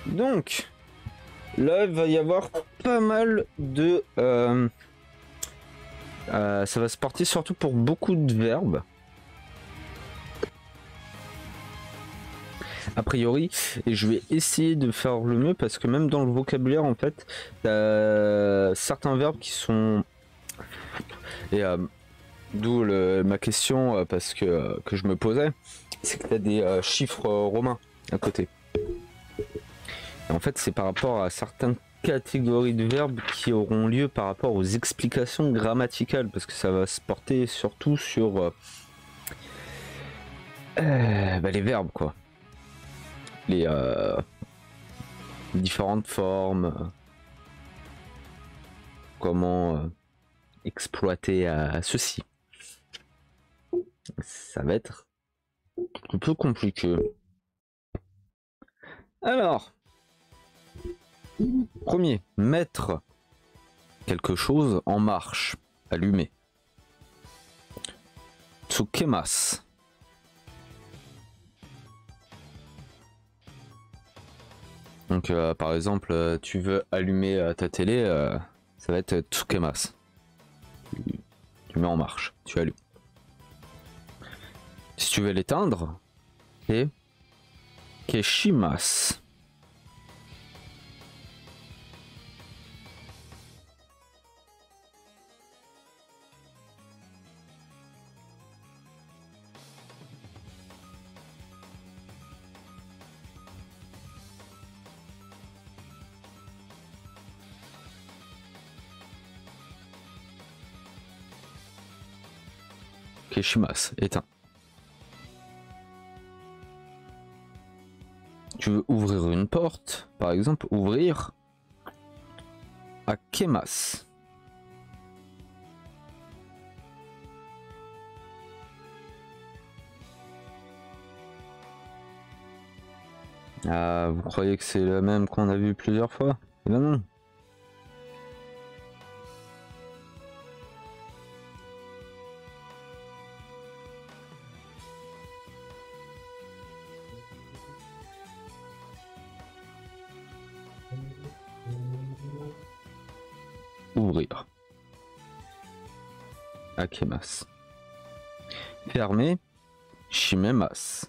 Donc, là, il va y avoir pas mal de... ça va se porter surtout pour beaucoup de verbes. A priori, et je vais essayer de faire le mieux parce que même dans le vocabulaire, en fait, certains verbes qui sont... Et d'où ma question, parce que je me posais, c'est que tu as des chiffres romains à côté. Et en fait, c'est par rapport à certaines catégories de verbes qui auront lieu par rapport aux explications grammaticales, parce que ça va se porter surtout sur les verbes, quoi. Les différentes formes, comment exploiter ceci. Ça va être un peu compliqué. Alors, premier, mettre quelque chose en marche, allumer. Tsukemasu. Donc par exemple, tu veux allumer ta télé, ça va être tsukemasu. Tu mets en marche, tu allumes. Si tu veux l'éteindre, c'est keshimasu. Keshimasu, éteint. Tu veux ouvrir une porte, par exemple, ouvrir akemasu. Ah, vous croyez que c'est le même qu'on a vu plusieurs fois? Eh ben non. Ouvrir. Akemasu. Fermer. Shimemasu.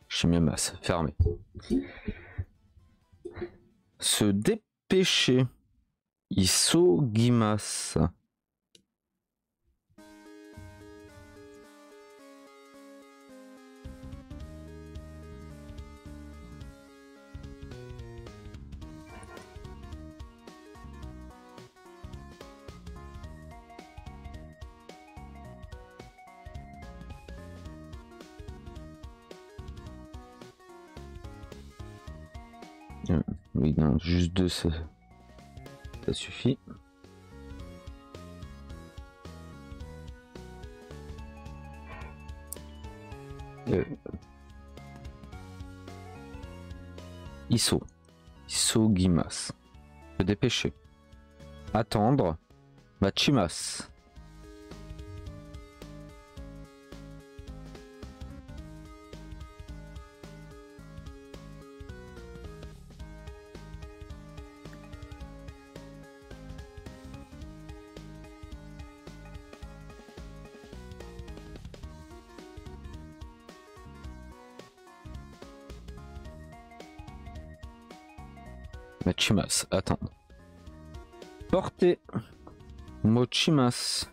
Shimemasu. Fermer. Se dépêcher. Isogimasu. Oui, non, juste deux, ça suffit. Isogimasu. Se dépêcher. Attendre. Machimasu. Machimasu, attendre. Porter. Mochimasu.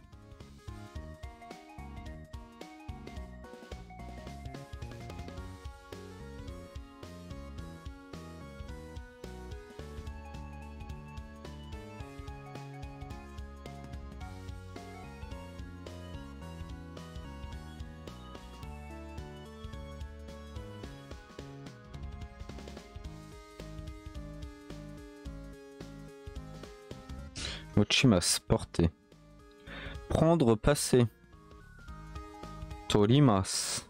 Mochimasu, porter. Prendre, passer. Torimasu.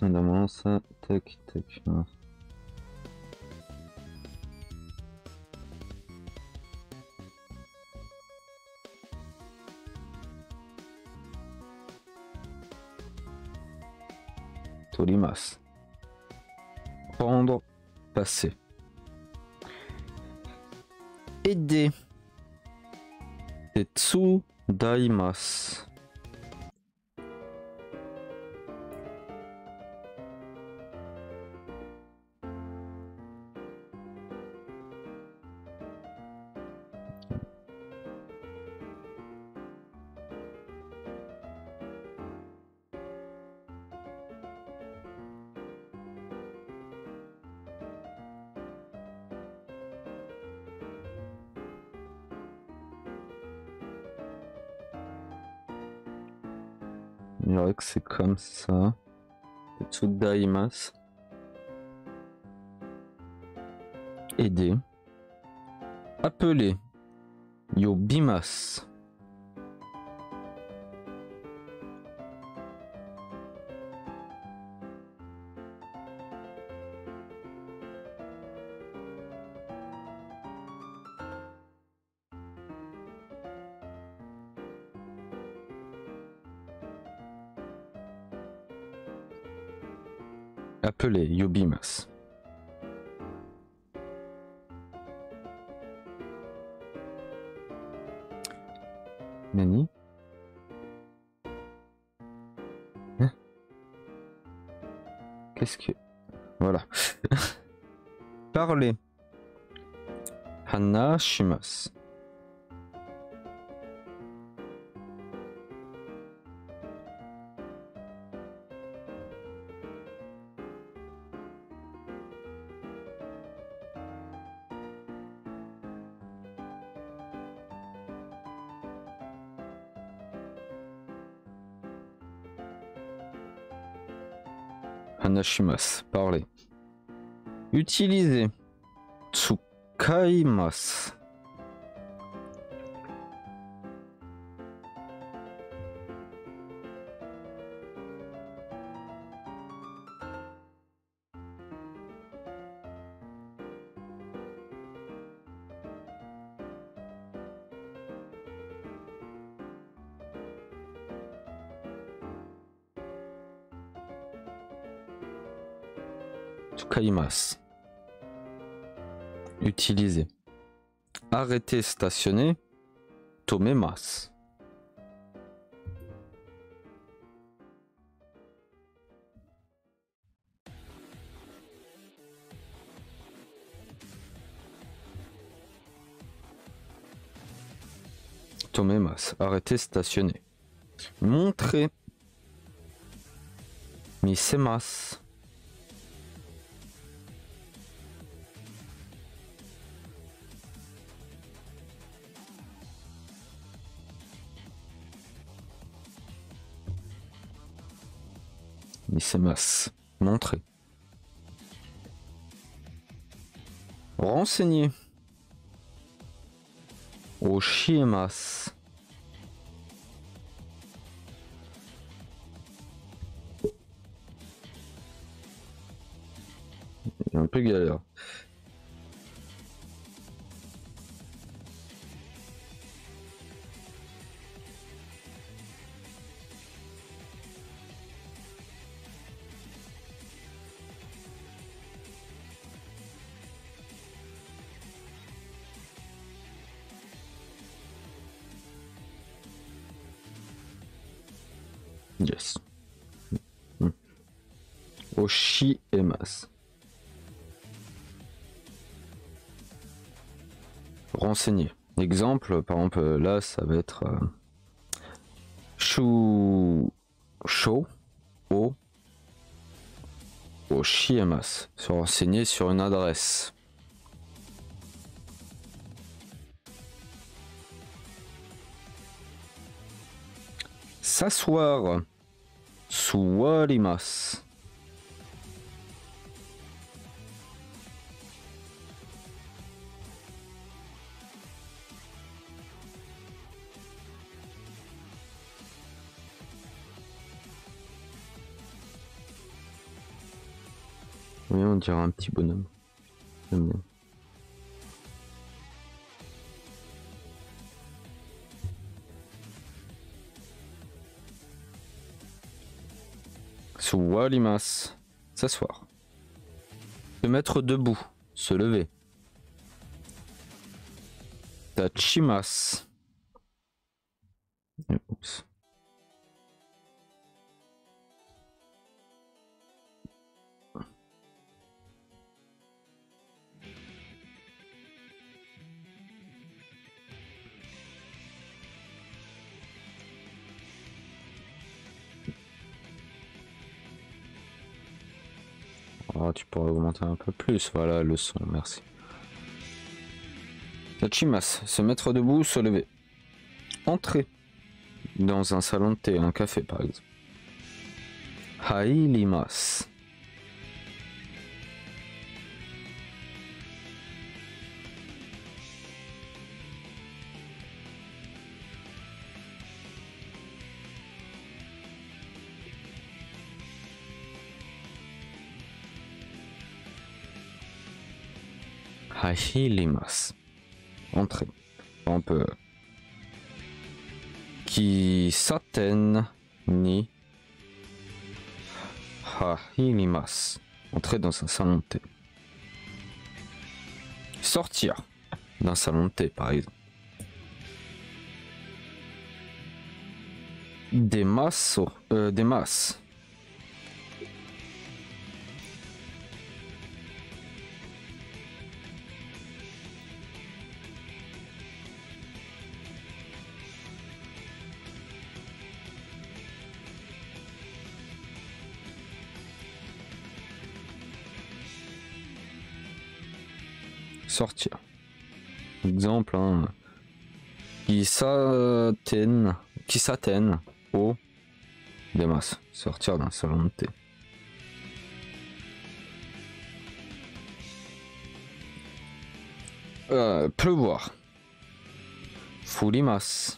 Normalement, ça, tac, tac. Torimasu. Prendre, passer. Aider. Tetsu daimasu. Il dirait que c'est comme ça. Tetsu daimasu. Aider. Appeler. Yobimasu. Appeler. Yobimasu. Nani? Hein? Qu'est-ce que... Voilà. Parler. Hanashimasu. Hanashimasu. Parler. Utiliser. Tsukaimasu. Tsukaimasu. Utiliser. Arrêter, stationner. Tomemasu. Tomemasu. Arrêter, stationner. Montrer. Misemasu. Misemasu. Montrer. Renseigner. Oshiemasu. Il est un peu galère. Yes. Oshiemasu. Renseigner. Exemple, par exemple, là, ça va être Shu Sho O Oshiemasu. Se renseigner sur une adresse. S'asseoir. Suwarimasu. Oui, on dirait un petit bonhomme. J'aime bien. Suwalimas. S'asseoir. Se mettre debout. Se lever. Tachimas. Oups. Oh, tu pourrais augmenter un peu plus. Voilà le son, merci. Tachimas, se mettre debout, se lever. Entrer dans un salon de thé, un café par exemple. Hailimas. Hailimas. Entrer. On peut. Kisaten ni Hailimas. Entrer dans un salon de thé. Sortir d'un salon de thé, par exemple. Des masses. Des masses. Sortir. Exemple, hein. Qui s'atteignent au des masses. Sortir d'un salon de thé. Pleuvoir. Furimas.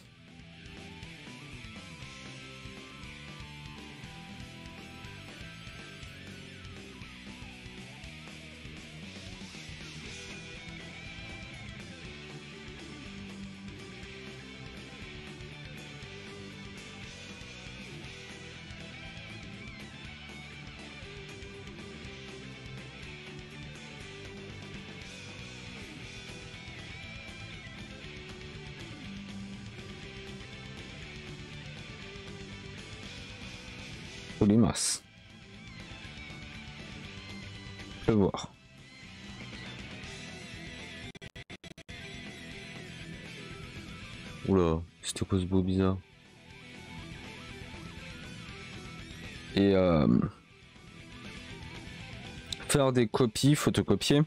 Furimas. Pleuvoir. Oula, c'était quoi ce beau bizarre? Et faire des copies, photocopier.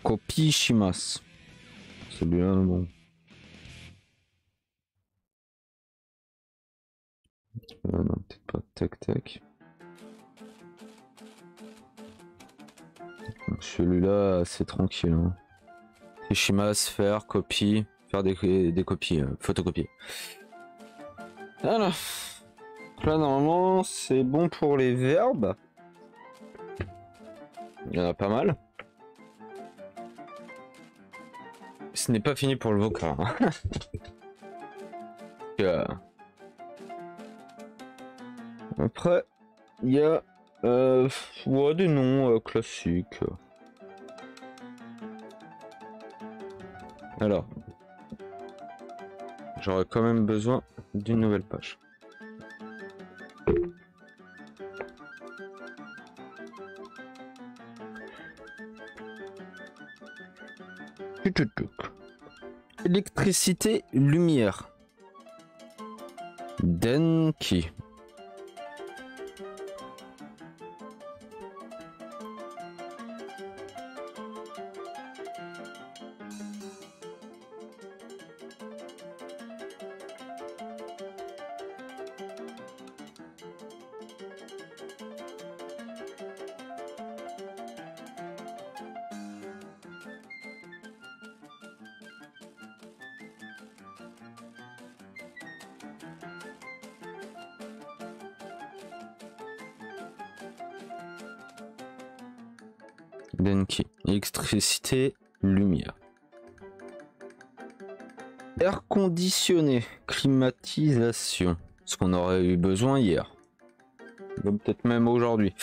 Copie shimas. Celui-là, bon. Non, peut-être pas. Tac, tac. Celui-là, c'est tranquille. Hein. Shimas, faire, copie. Faire des copies, photocopier. Voilà. Là, normalement, c'est bon pour les verbes. Il y en a pas mal. Ce n'est pas fini pour le vocab. Hein. Après, il y a ouais, des noms classiques. Alors, j'aurais quand même besoin d'une nouvelle page. Électricité, lumière. Denki. Denki. Électricité, lumière. Air conditionné, climatisation. Ce qu'on aurait eu besoin hier. Peut-être même aujourd'hui.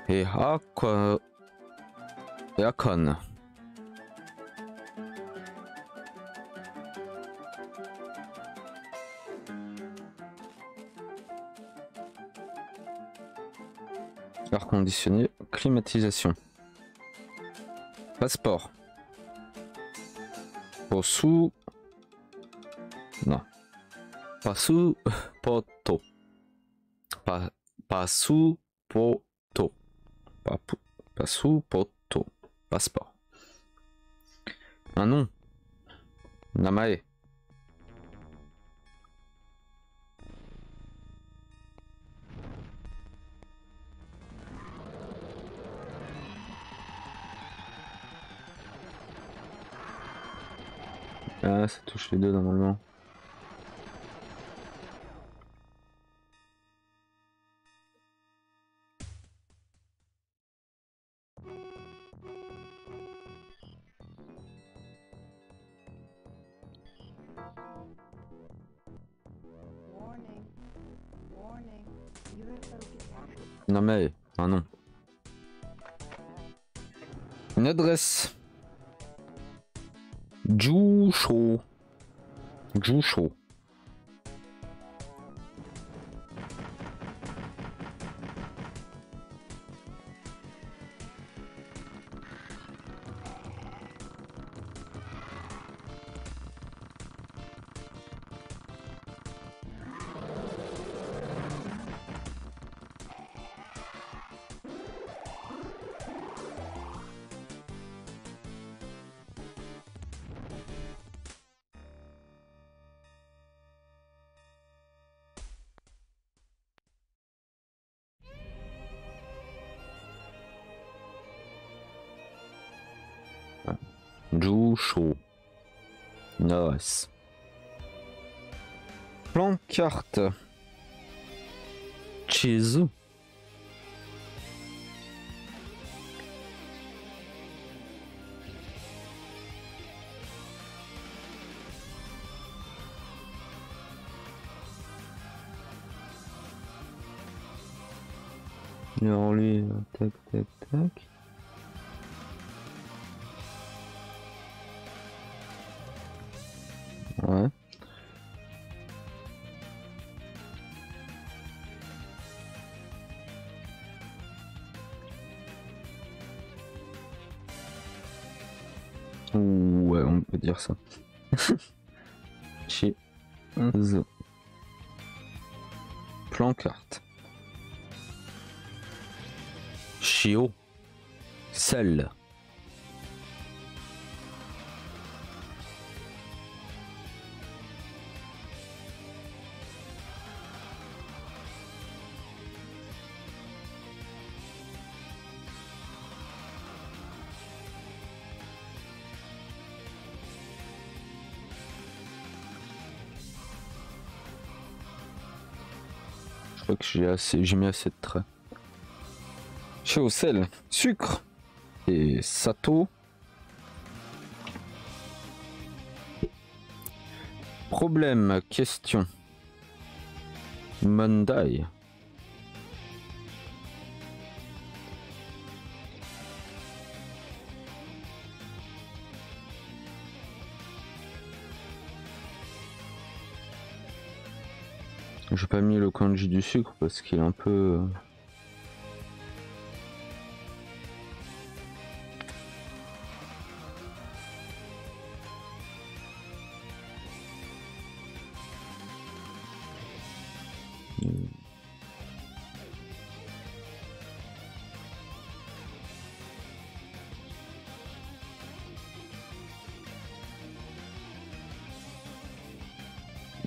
Et quoi. Et Akon. Air conditionné, climatisation. Passeport. Posu. Non. Pasu poto. Pasu poto. Pasu poto. Passeport. Un nom. Namae. Ah, ça touche les deux normalement. Non mais, un nom. Une adresse. Jusho. Jusho. Jusho. Une adresse. Plan carte. Chizu. Alors lui, tac, tac, tac. Ouais. Ouais, on peut dire ça. Chez The. Plan carte. Chio. Sel. Je crois que j'ai mis assez de traits. Chio, sel, sucre et sato. Problème, question. Monday. J'ai pas mis le kanji du sucre parce qu'il est un peu...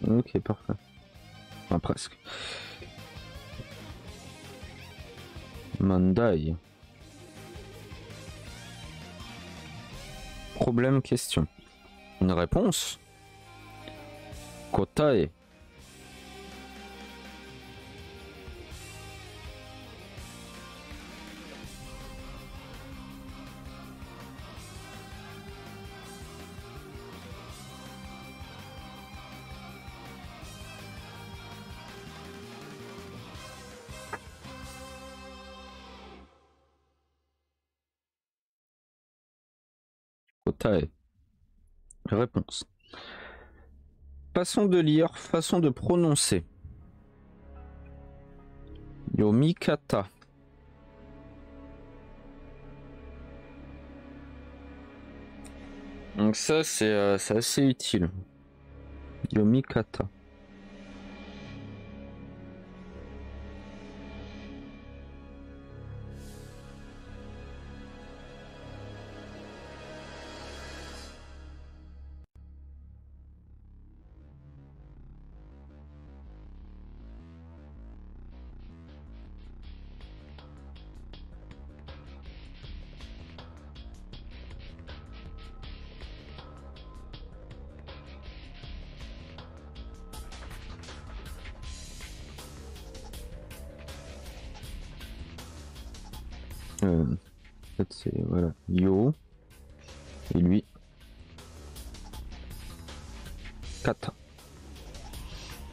Ok, parfait. Enfin, presque. Mandai. Problème, question. Une réponse. Kotae. Kotae. Réponse. Façon de lire, façon de prononcer. Yomikata. Donc ça c'est assez utile. Yomikata. En fait c'est voilà Yo et lui Kata.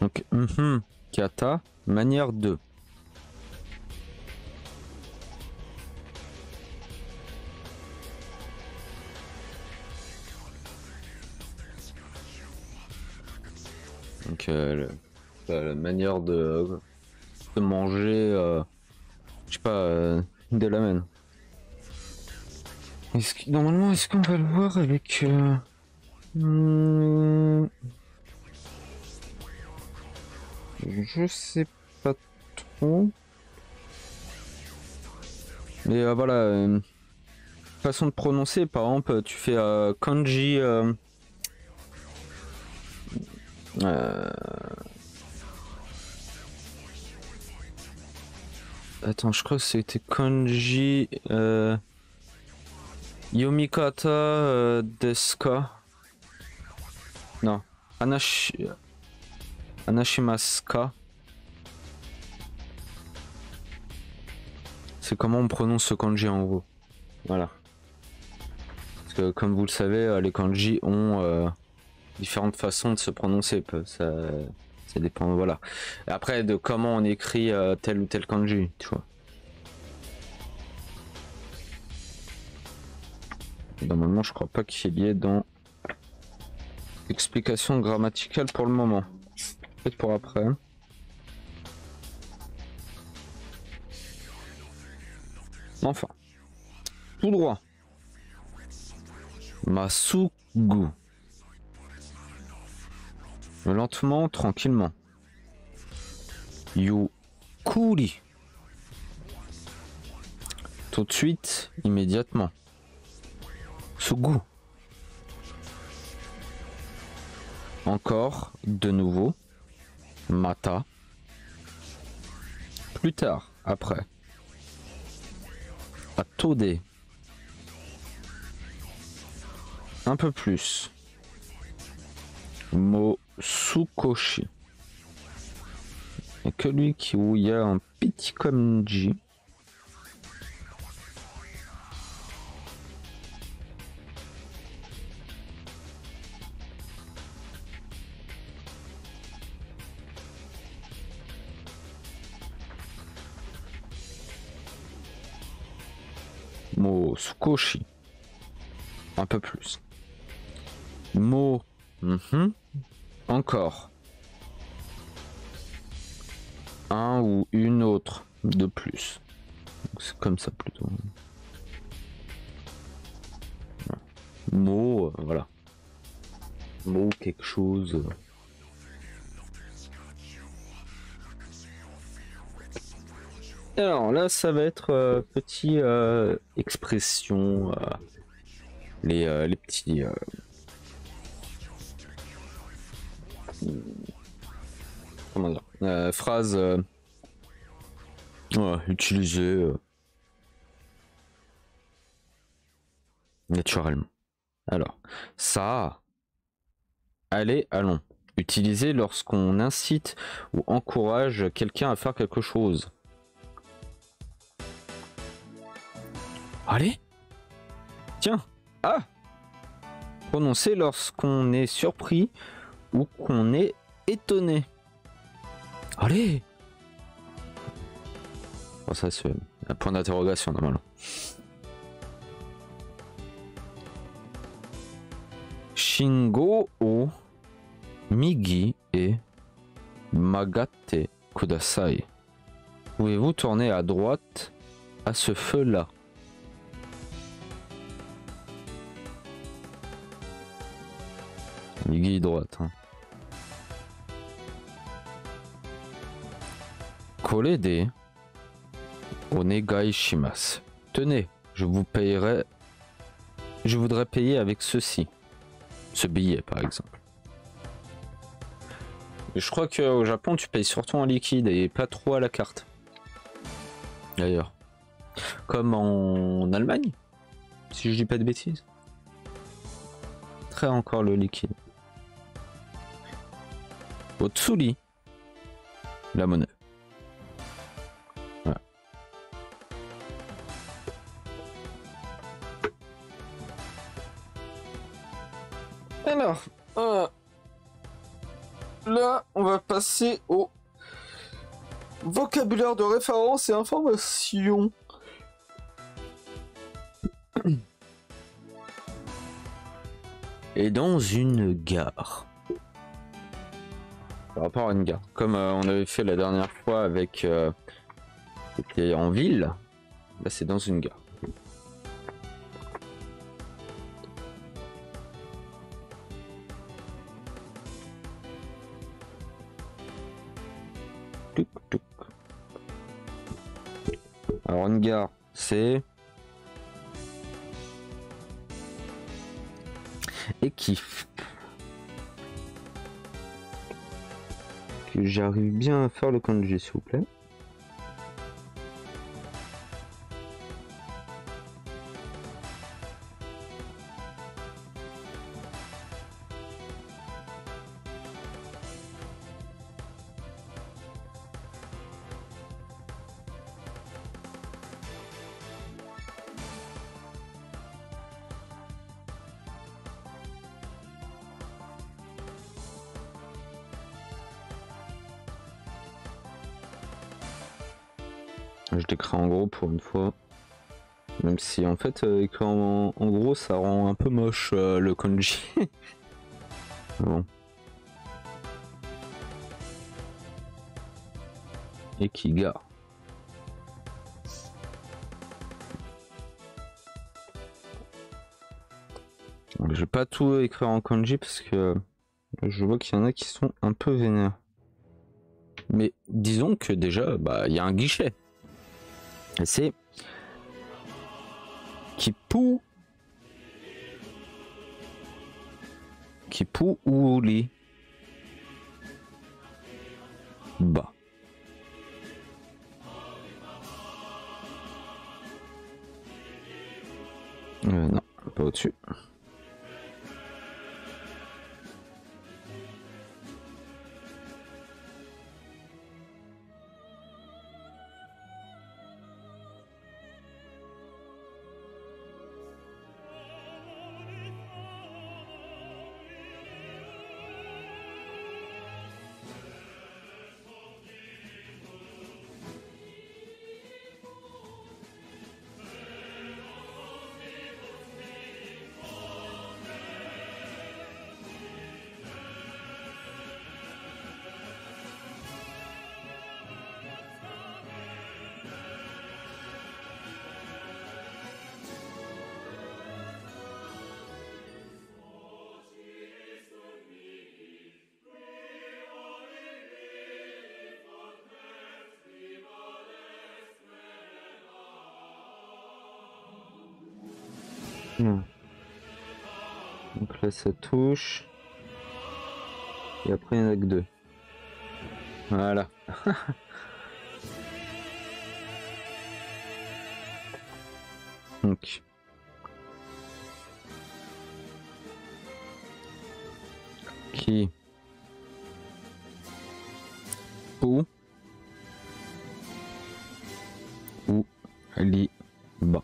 Donc Kata manière de. Donc la manière de manger je sais pas de la main. Normalement, est-ce qu'on va le voir avec... Je sais pas trop. Mais voilà, façon de prononcer, par exemple, tu fais kanji... Attends, je crois que c'était kanji... Yomikata desu ka? Non. Anashimasu ka? C'est comment on prononce ce kanji en gros. Voilà. Parce que comme vous le savez, les kanji ont différentes façons de se prononcer. Ça dépend, voilà. Et après de comment on écrit tel ou tel kanji, tu vois. Normalement, je crois pas qu'il y ait dans explication grammaticale pour le moment. Peut-être pour après. Enfin. Tout droit. Masugu. Lentement, tranquillement. Yukuri. Tout de suite, immédiatement. Sugu. Encore, de nouveau. Mata. Plus tard, après. Atode. Un peu plus. Mosukoshi. Il n'y a que lui où il y a un petit kanji. Mosukoshi. Un peu plus. Encore. Un ou une autre de plus. C'est comme ça plutôt. Mot, voilà. Mot, quelque chose. Alors là, ça va être petit expression, les petits. Comment dire, phrases utilisées naturellement. Alors, ça, allez, allons. Utilisé lorsqu'on incite ou encourage quelqu'un à faire quelque chose. Allez, tiens, prononcé lorsqu'on est surpris ou qu'on est étonné. Allez. Bon, ça c'est un point d'interrogation normalement. Shingo o Migi et Magate Kudasai. Pouvez-vous tourner à droite à ce feu-là? Migi droite. Hein. Kolede onegai shimasu. Tenez, je vous payerai. Je voudrais payer avec ceci. Ce billet par exemple. Et je crois qu'au Japon tu payes surtout en liquide et pas trop à la carte. D'ailleurs. Comme en Allemagne, si je dis pas de bêtises. Très encore le liquide. Otsuri, la monnaie. Voilà. Alors, là, on va passer au vocabulaire de référence et information. Et dans une gare. Par rapport à une gare. Comme on avait fait la dernière fois avec... c'était en ville. Là, c'est dans une gare. Alors une gare, c'est... Eki. Que j'arrive bien à faire le kanji s'il vous plaît. Je l'écris en gros pour une fois. Même si en fait écrit en gros ça rend un peu moche le kanji. Bon. Ekiga. Je vais pas tout écrire en kanji parce que je vois qu'il y en a qui sont un peu vénères. Mais disons que déjà, bah, il y a un guichet. Et c'est Kipu Uli Ba. Non, pas au-dessus. Donc là ça touche. Et après il n'y en a que deux. Voilà. Donc. Qui ou li ba.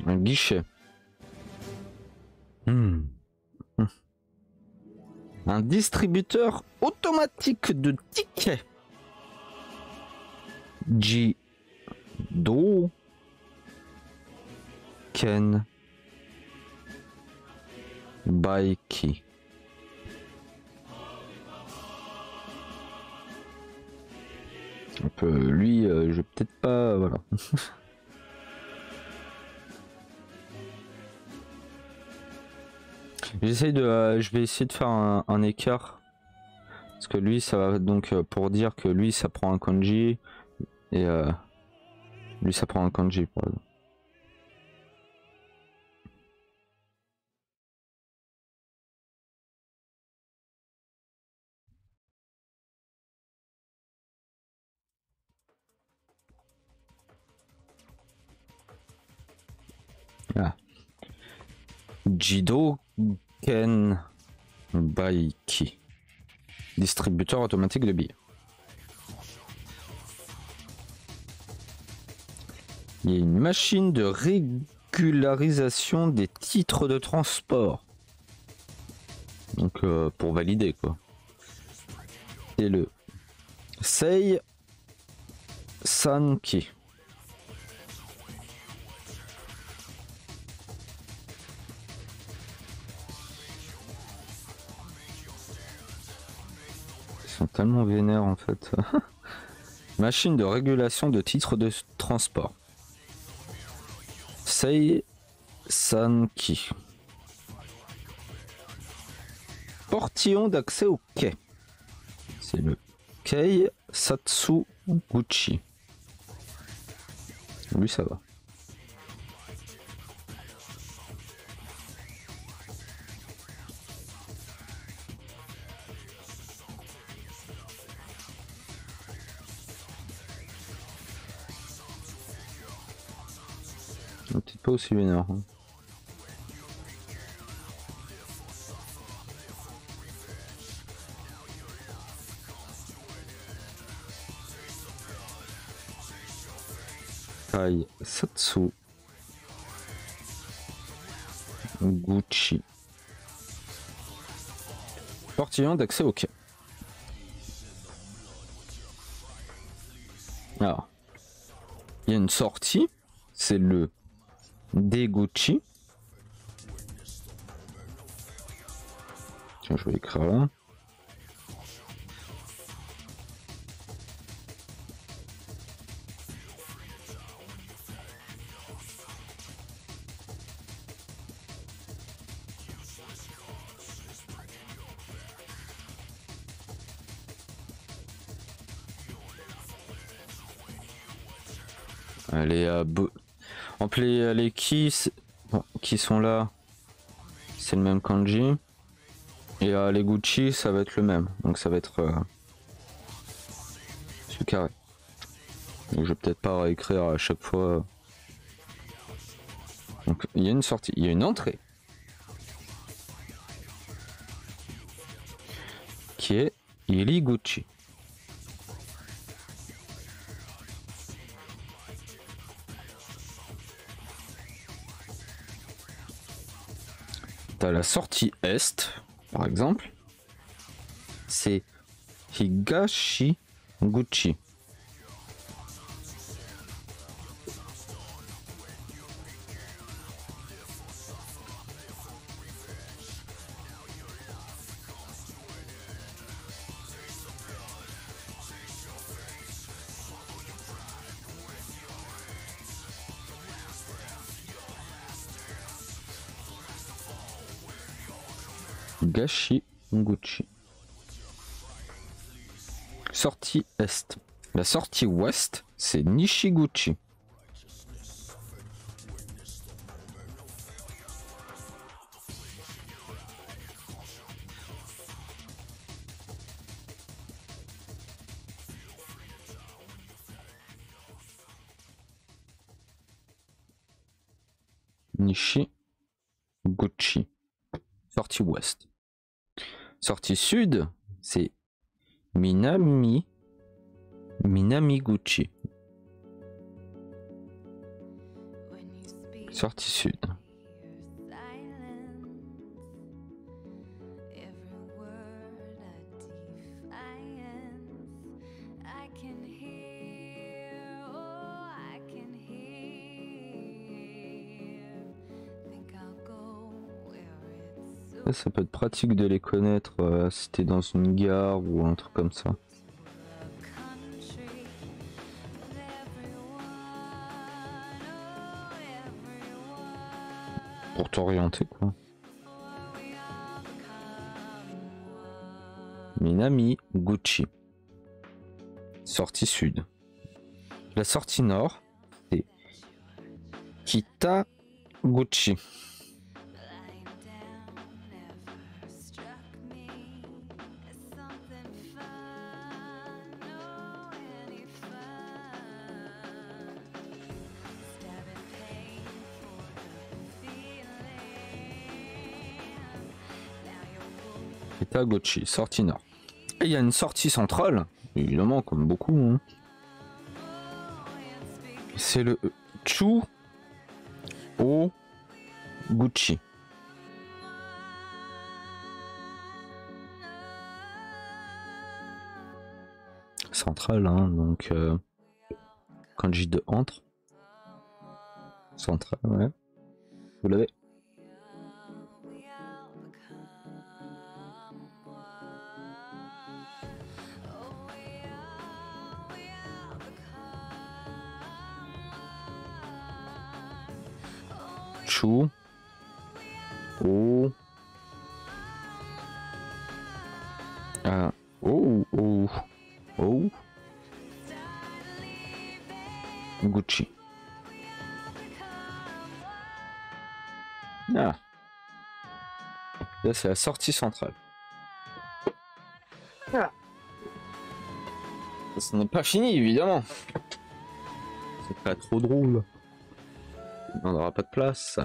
Un guichet. Un distributeur automatique de tickets. Do Ken Baiki. Lui, je vais peut-être pas, voilà. Je vais essayer de faire un écart. Parce que lui, ça va donc pour dire que lui, ça prend un kanji. Et lui, ça prend un kanji, par exemple. Ah. Jidoken Baiki. Distributeur automatique de billets. Il y a une machine de régularisation des titres de transport. Donc pour valider quoi. C'est le Sei Sanki. Ils sont tellement vénères en fait. Machine de régulation de titres de transport. Sei Sanki. Portillon d'accès au quai. C'est le Kei Satsuguchi. Lui ça va. Peut-être pas aussi vénère. Hein. Kai Satsu Gucci. Portillon d'accès au quai. Alors, il y a une sortie, c'est le Deguchi. Tiens, je vais écrire là. Les qui sont là, c'est le même kanji. Et les Gucci, ça va être le même. Donc ça va être ce carré. Donc je vais peut-être pas réécrire à chaque fois. Donc il y a une sortie, il y a une entrée. Qui est Iriguchi. T'as la sortie est, par exemple. C'est Higashiguchi. Higashiguchi. Sortie est. La sortie ouest, c'est Nishiguchi. Nishiguchi. Sortie ouest. Sortie sud, c'est Minamiguchi. Sortie sud. Ça peut être pratique de les connaître si t'es dans une gare ou un truc comme ça. Pour t'orienter quoi. Minami Gucci. Sortie sud. La sortie nord, c'est Kitaguchi. Kitaguchi, sortie nord. Et il y a une sortie centrale, évidemment, comme beaucoup. Hein. C'est le Chu O Gucci. Centrale, hein, donc kanji de entre. Centrale, ouais. Vous l'avez. Chu O Gucci. Ah. Là c'est la sortie centrale. Ah. Ce n'est pas fini évidemment. C'est pas trop drôle. On n'aura pas de place.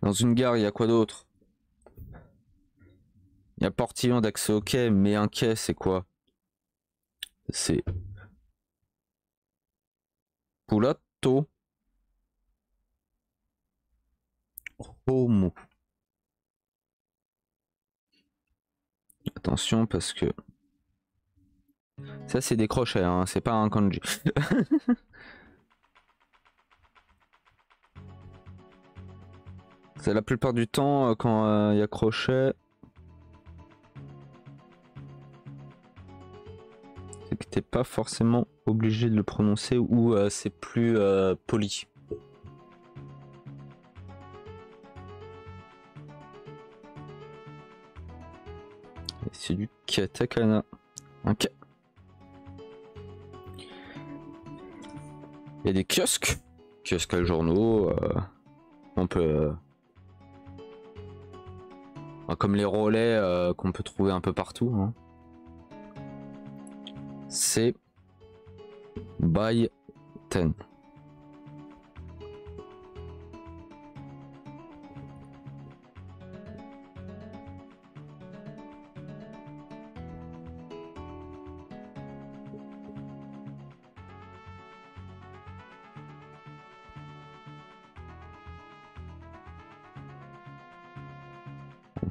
Dans une gare, il y a quoi d'autre? Il y a portillon d'accès au quai, mais un quai, c'est quoi? C'est Pulato Homo. Attention parce que ça c'est des crochets, hein, c'est pas un kanji. C'est la plupart du temps quand il y a crochet, c'est que t'es pas forcément obligé de le prononcer ou c'est plus poli. C'est du katakana. Un ka. Il y a des kiosques à journaux. On peut. Comme les relais qu'on peut trouver un peu partout. Hein. C'est Buy 10.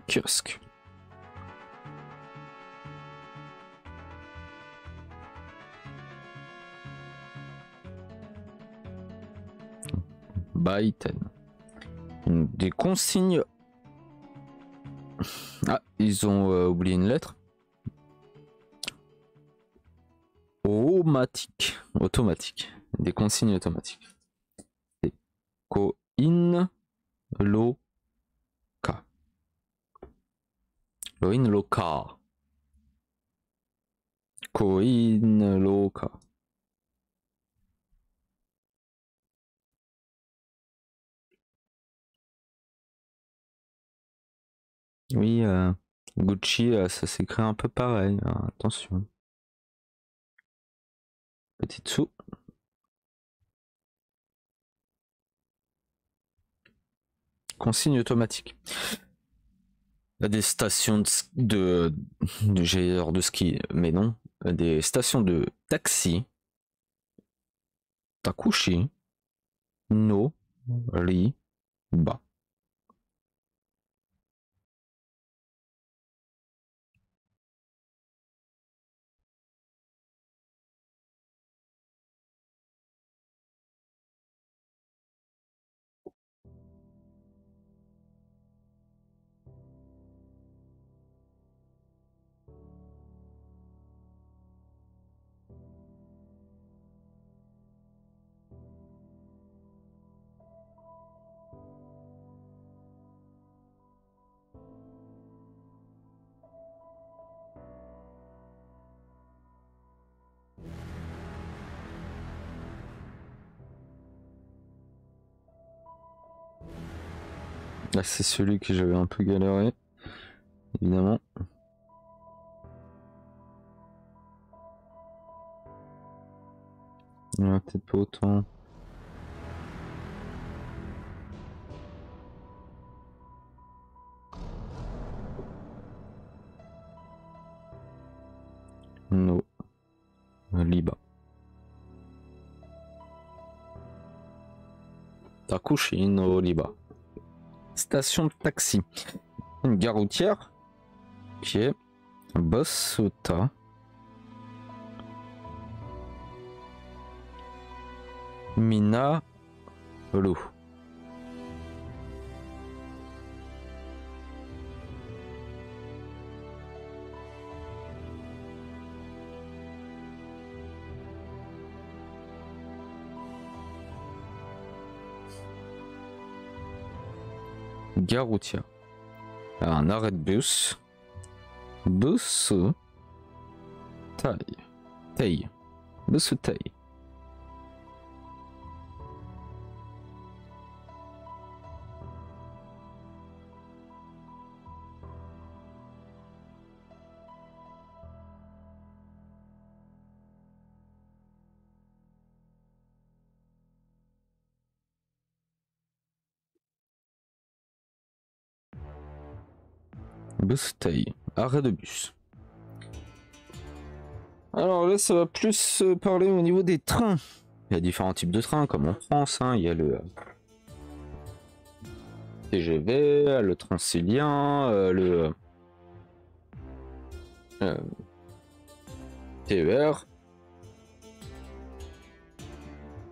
Kiosque. Buy 10. Des consignes. Ah, ils ont oublié une lettre. Automatique. Des consignes automatiques. C'est Koin Loka. Koin Loka. Koin Loka. Oui, Gucci, ça s'écrit un peu pareil. Hein, attention. Petite sous. Consigne automatique. Il y a des stations de ski, mais non. Des stations de taxi. Takushi. No. Ri. Ba. Là, c'est celui que j'avais un peu galéré, évidemment. Ouais, peut-être pas autant. No. Liba. Takushi no Liba. Station de taxi. Une gare routière qui est Bossota. Mina Lo. Gare routière. Un arrêt de bus. Bus taille. Taille. Bus taille. Bus taille. Arrêt de bus. Alors là, ça va plus parler au niveau des trains. Il y a différents types de trains, comme en France. Hein. Il y a le TGV, le Transilien, le TER,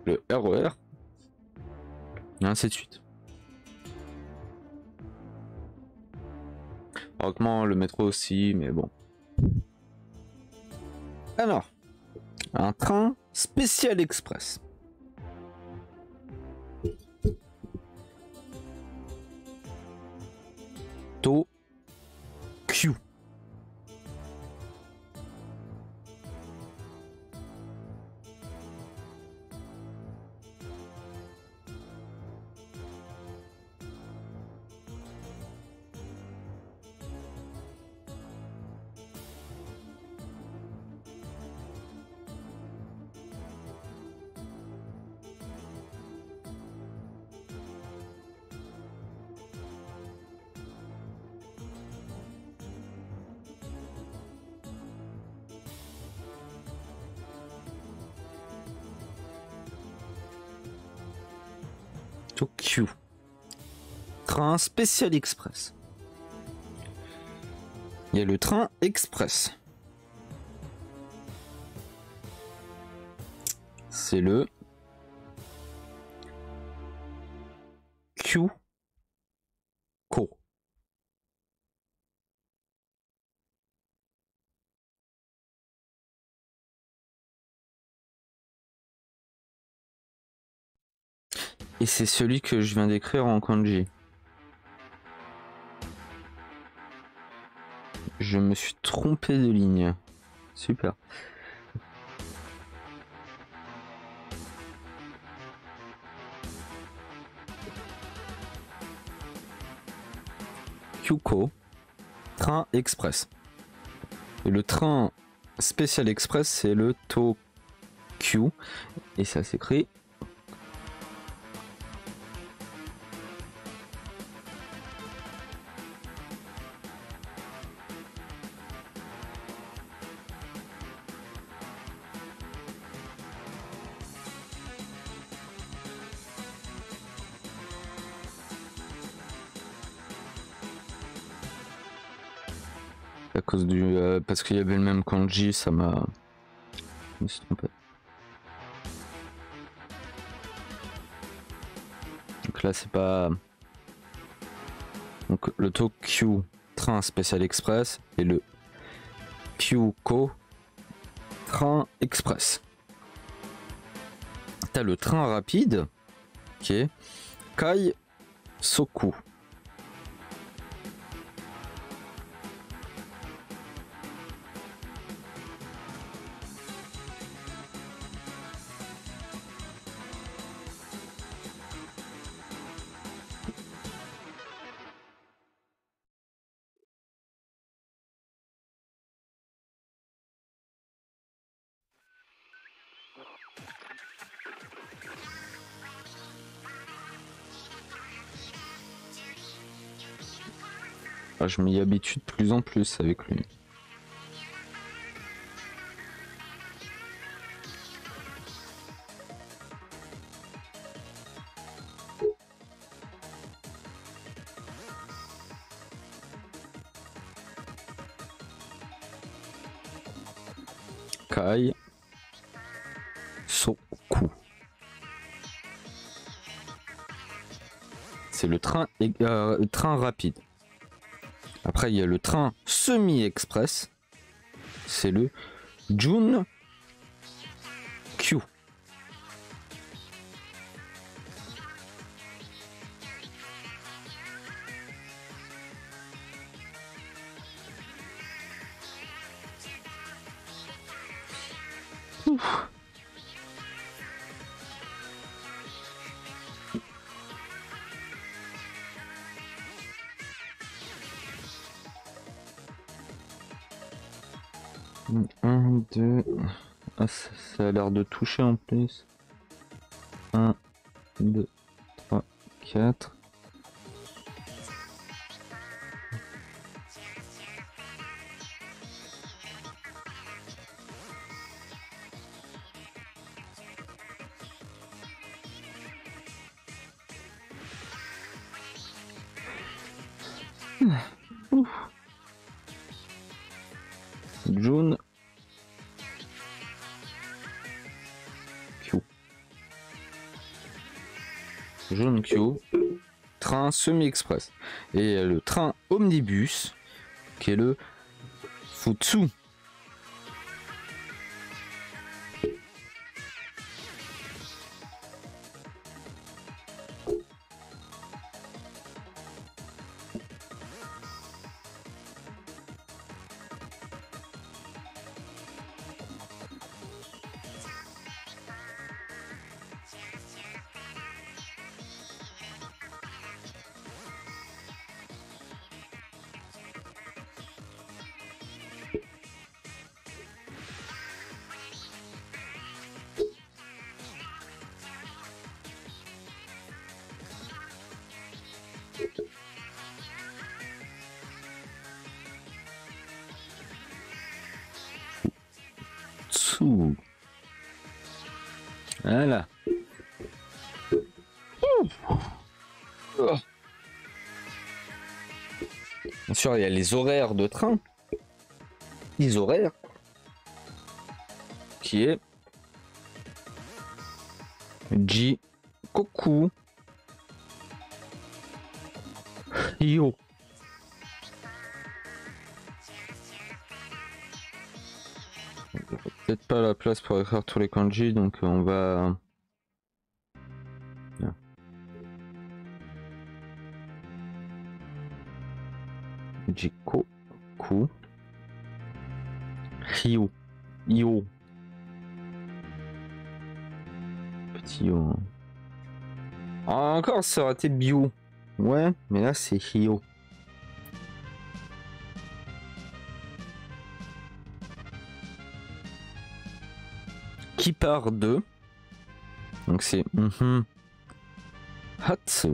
le RER, et ainsi de suite. Heureusement, le métro aussi, mais bon. Alors, un train spécial express. Tokyu. Tokyu. Train spécial express. Il y a le train express. C'est le Kyuko. Et c'est celui que je viens d'écrire en kanji. Je me suis trompé de ligne. Super. Kyuko, train express. Et le train spécial express, c'est le Tokyu. Et ça s'écrit à cause du parce qu'il y avait le même kanji, ça m'a. Je me suis trompé. Donc là c'est pas. Donc le Tokyu train spécial express et le Kyuko train express. T'as le train rapide qui est Kaisoku. Ah, je m'y habitue de plus en plus avec lui. Kai Soku. C'est le train, train rapide. Après, il y a le train semi-express. C'est le Jun Q. Ouf. Un, deux. Ah, ça a l'air de toucher en plus. 1, 2, 3, 4. Jun Q. Jun Q. Train semi-express. Et le train omnibus qui est le Futsu. Tsu. Voilà. Oh. Bien sûr, il y a les horaires de train. Les horaires. Qui est Jikoku Yo. Peut-être pas la place pour écrire tous les kanji, donc on va... Jikoku Ryu. Yo. Petit yo. Ah, encore, ça aurait été bio. Ouais, mais là c'est Ryo. Qui part de... Donc c'est... Hatsu.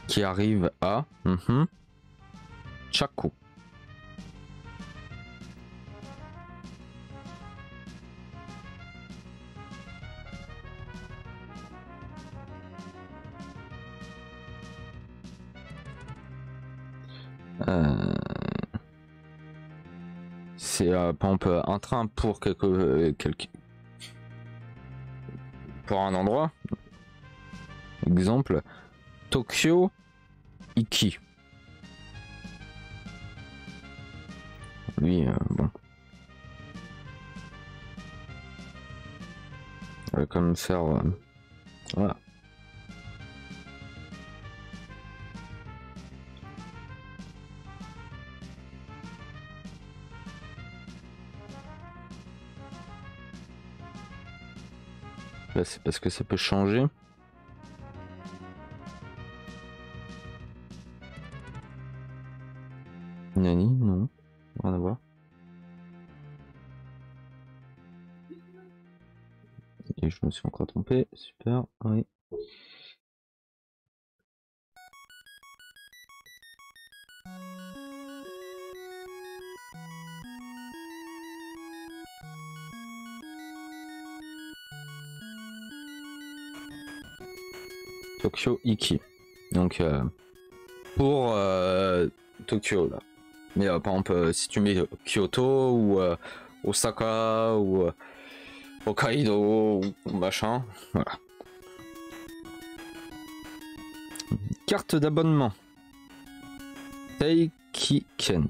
Qui arrive à... Chaku. C'est par exemple un train pour pour un endroit. Exemple, Tokyo Iki. Lui, bon. On va quand même faire... voilà. Là, c'est parce que ça peut changer. Nani, non. Rien à voir. Et je me suis encore trompé. Super, oui. Tokyo Iki. Donc pour Tokyo là. Mais par exemple si tu mets Kyoto ou Osaka ou Hokkaido ou machin, voilà. Carte d'abonnement. Teikiken.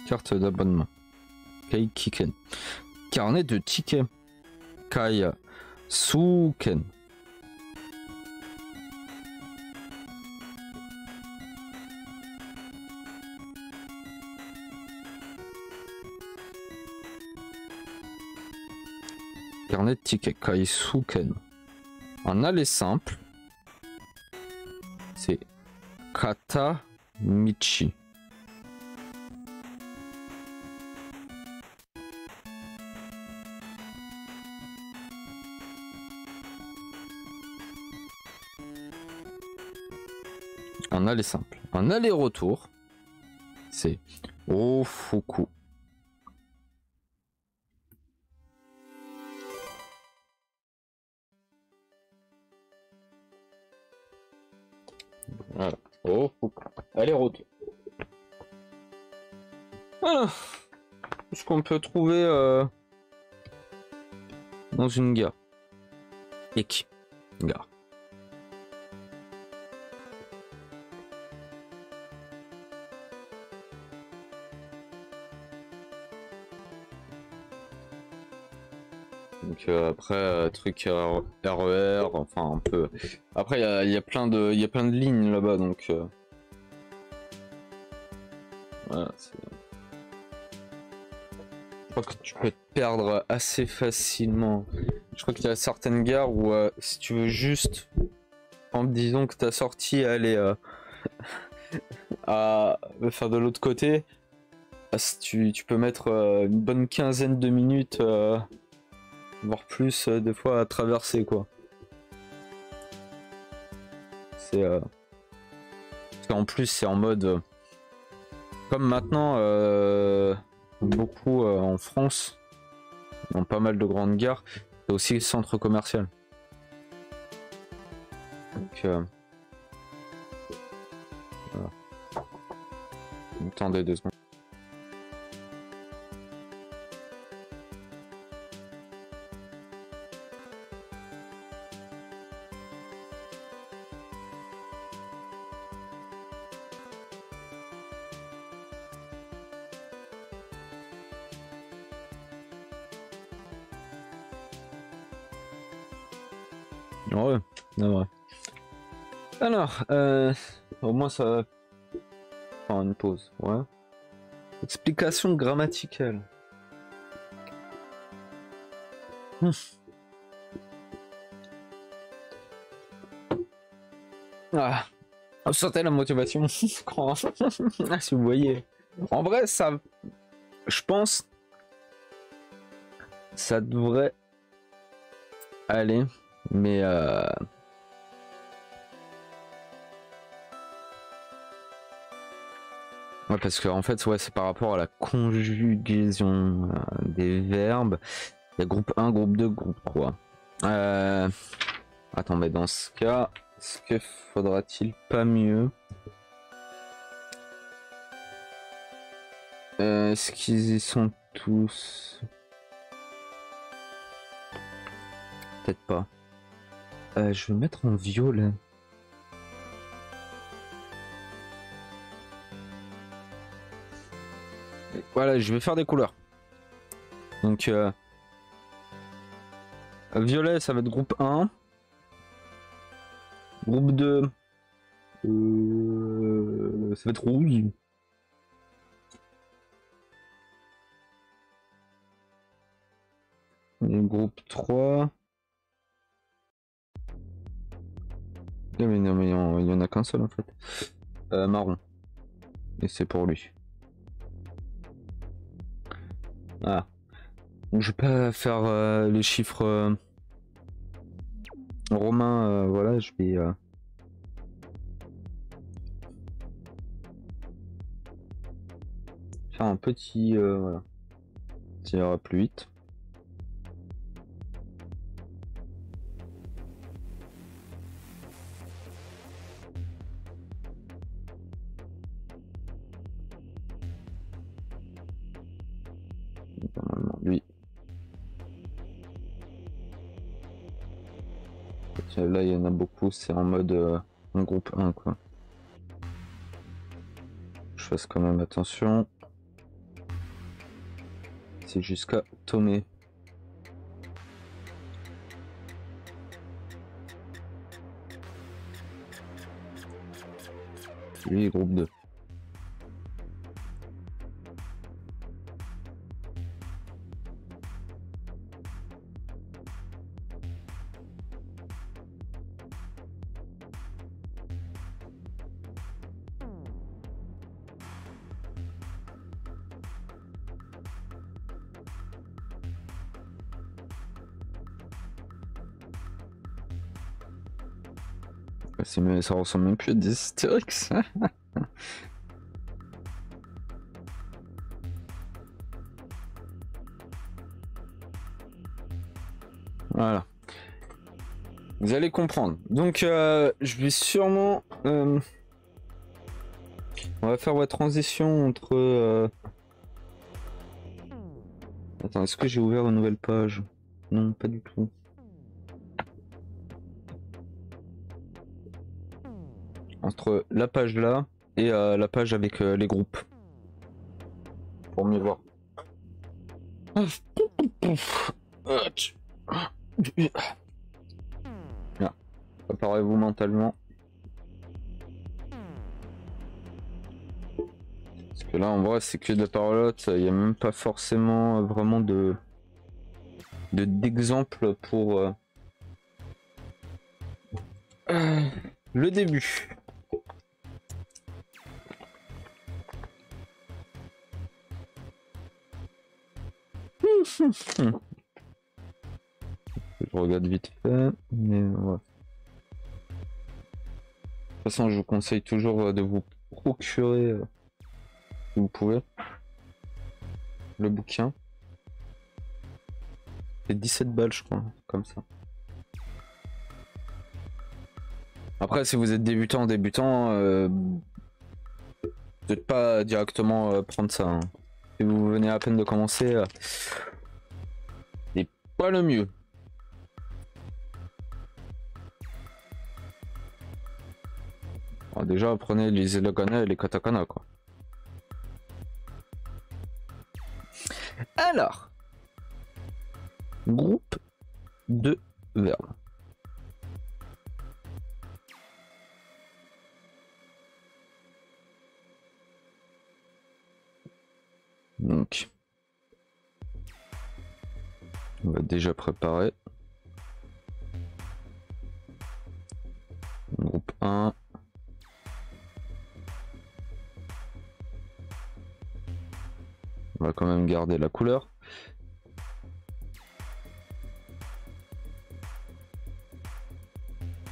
Carte d'abonnement. Teikiken. Carnet de tickets. Kai Suken. Carnet de tickets. Kai Suken. En aller simple. C'est Kata Michi. Un aller simple. Un aller-retour, c'est Ofuku. Voilà. Ofuku. Aller-retour. Voilà. Ce qu'on peut trouver dans une gare. Eki. Gare. Donc après truc RER, enfin un peu. Après il y a plein de lignes là-bas donc voilà, je crois que tu peux te perdre assez facilement. Je crois qu'il y a certaines gares où si tu veux juste, en disant que ta sortie elle est à faire de l'autre côté, tu peux mettre une bonne quinzaine de minutes voire plus des fois à traverser quoi. C'est parce qu'en plus c'est en mode comme maintenant beaucoup en France dans pas mal de grandes gares c'est aussi centre commercial donc voilà. Attendez 2 secondes. Ouais, c'est vrai. Alors, au moins ça va faire une pause, ouais. Explication grammaticale. Ah, vous sentez la motivation quand... ah, si vous voyez. En vrai, ça, je pense, ça devrait aller, mais ouais, parce que en fait, ouais, c'est par rapport à la conjugaison des verbes. Il y a groupe 1, groupe 2, groupe 3. Attends, mais dans ce cas, est-ce que faudra-t-il pas mieux est-ce qu'ils y sont tous? Peut-être pas. Je vais mettre en violet. Voilà, je vais faire des couleurs. Donc, violet, ça va être groupe 1. Groupe 2, ça va être rouge. Et groupe 3. Mais non, mais il y en a qu'un seul en fait. Marron. Et c'est pour lui. Ah. Donc, je vais pas faire les chiffres romains. Voilà, je vais. Faire un petit. Voilà. Ça ira plus vite. Normalement, lui. Là, il y en a beaucoup, c'est en mode en groupe 1, quoi. Je fasse quand même attention. C'est jusqu'à Tomé. Lui, groupe 2. Ça ressemble même plus à des Astérix. Voilà. Vous allez comprendre. Donc, je vais sûrement... on va faire la transition entre... Attends, est-ce que j'ai ouvert une nouvelle page? Non, pas du tout. Entre la page là et la page avec les groupes. Pour mieux voir. Là, préparez-vous mentalement. Parce que là, en vrai, c'est que de la parlotte. Il n'y a même pas forcément vraiment d'exemple pour le début. Je regarde vite fait, mais ouais. De toute façon, je vous conseille toujours de vous procurer, si vous pouvez, le bouquin. C'est 17 balles, je crois, comme ça. Après, si vous êtes débutant, peut-être pas directement prendre ça. Hein. Si vous venez à peine de commencer, c'est pas le mieux. Alors déjà, prenez les hiragana et les katakana, quoi. Alors, groupe de verbes. Donc, on va déjà préparer. Groupe 1. On va quand même garder la couleur.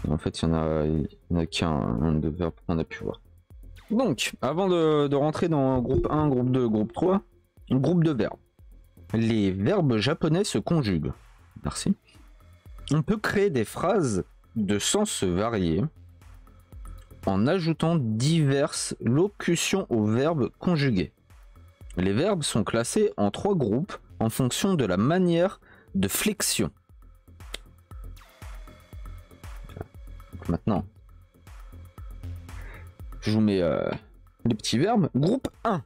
En fait, il y en a qu'un de verbe qu'on a pu voir. Donc, avant de rentrer dans groupe 1, groupe 2, groupe 3, groupe de verbes. Les verbes japonais se conjuguent. Merci. On peut créer des phrases de sens variés en ajoutant diverses locutions aux verbes conjugués. Les verbes sont classés en 3 groupes en fonction de la manière de flexion. Donc maintenant, je vous mets les petits verbes. Groupe 1.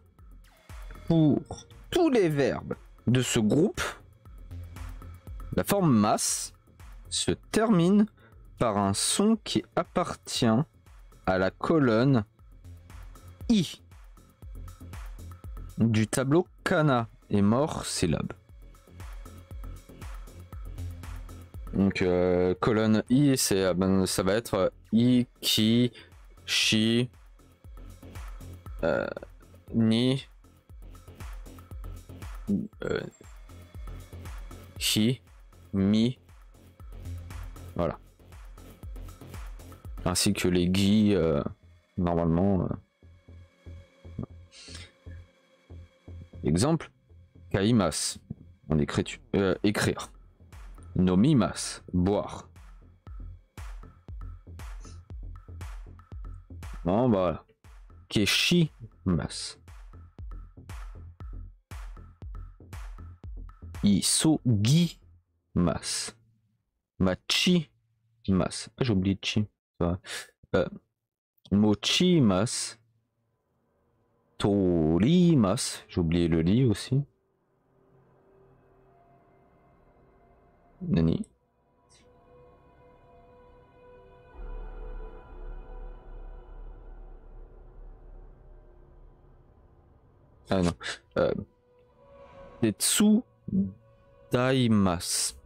Pour tous les verbes de ce groupe, la forme masse se termine par un son qui appartient à la colonne I du tableau kana et mort syllabe. Donc colonne I, c'est ben, ça va être I, ki, shi, ni, hi, mi, voilà. Ainsi que les gi, normalement. Exemple, kaimas, en écrire. Nomimas, boire. Non, voilà. Keshimas. Isogimas. Machimas. Ah, j'ai oublié chi. Mochimas. Torimas. J'ai oublié le li aussi. Nani. Ah non. Tetsu daimas.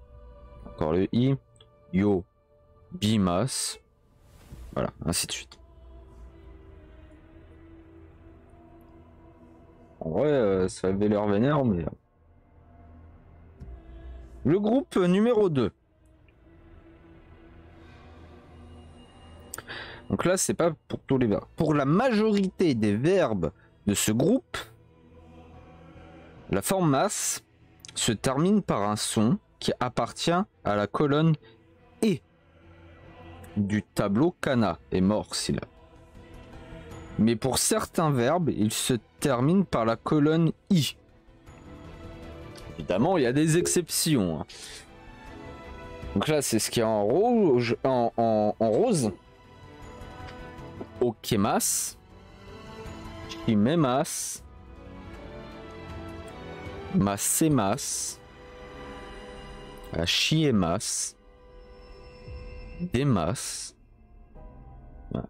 Encore le i. Yo bimas. Voilà, ainsi de suite. En vrai, ça avait l'air vénère, mais. Le groupe numéro 2. Donc là, c'est pas pour tous les verbes. Pour la majorité des verbes de ce groupe, la forme mas se termine par un son qui appartient à la colonne E du tableau kana et mort syllabe. Mais pour certains verbes, il se termine par la colonne I. Évidemment, il y a des exceptions. Donc là, c'est ce qui est en rouge, en rose. Okemas, Shimemas, Masemas, Shiemas, Demas. Voilà.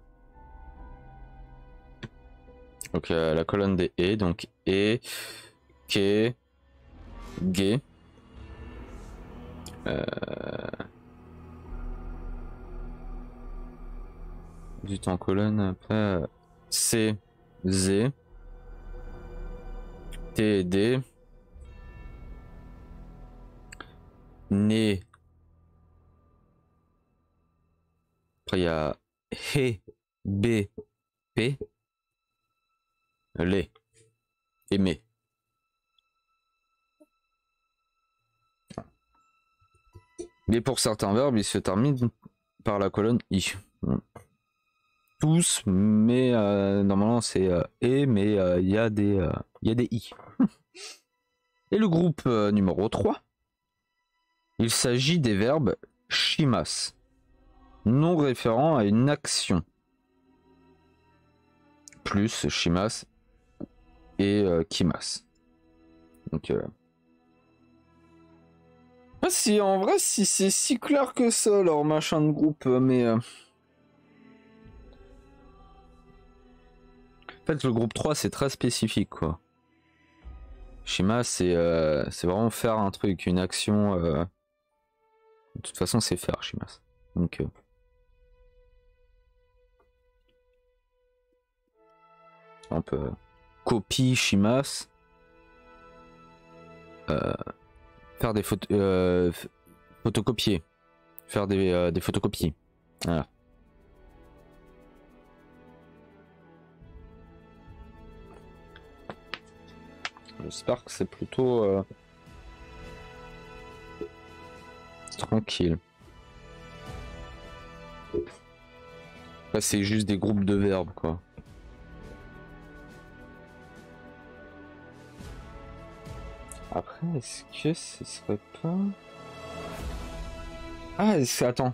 Donc la colonne des E, donc E, Ke, Ge. Du temps colonne après C, Z, T, D, Né. Après il y a He, B, P, Les, Aimer. Mais pour certains verbes, ils se terminent par la colonne I. Tous, mais normalement c'est et, mais il y a des i. Et le groupe numéro 3, il s'agit des verbes shimas, non référents à une action, plus shimas et kimas. Donc pas si en vrai si c'est si clair que ça leur machin de groupe, mais en fait le groupe 3 c'est très spécifique quoi. Shima c'est vraiment faire un truc, une action. De toute façon c'est faire Shimas. Donc on peut copie Shimas. Faire des photocopier. Faire des photocopies. Voilà. J'espère que c'est plutôt tranquille. Là, c'est juste des groupes de verbes, quoi. Après, est-ce que ce serait pas... Ah, attends.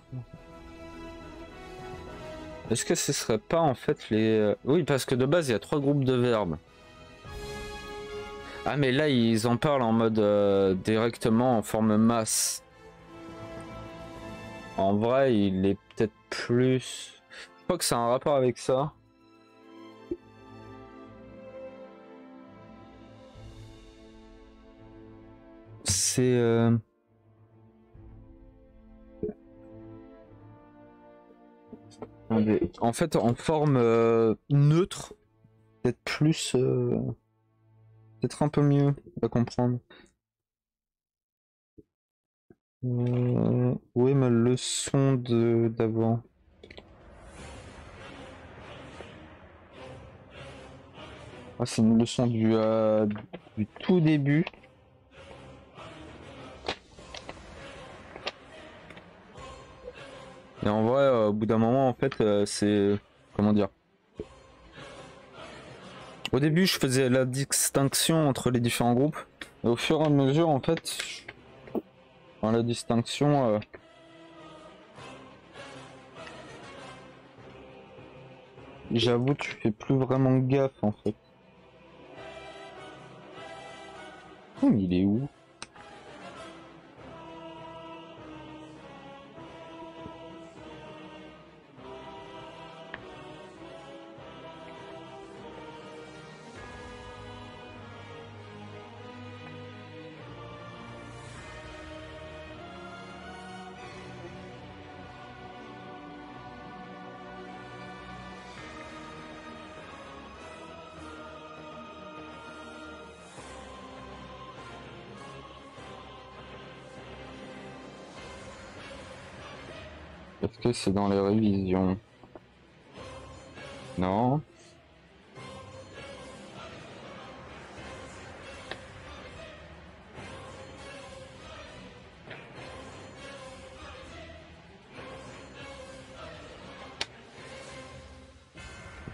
Est-ce que ce serait pas en fait les... Oui, parce que de base, il y a 3 groupes de verbes. Ah, mais là, ils en parlent en mode directement en forme masse. En vrai, il est peut-être plus... Je crois que c'est un rapport avec ça. C'est... En fait, en forme neutre, peut-être plus, peut-être un peu mieux à comprendre. Où est ma leçon d'avant? Ah, c'est une leçon du tout début. Et en vrai, au bout d'un moment, en fait, c'est... Comment dire? Au début, je faisais la distinction entre les différents groupes. Et au fur et à mesure, en fait, dans la distinction... J'avoue, tu fais plus vraiment gaffe, en fait. Il est où? Est-ce que c'est dans les révisions? Non.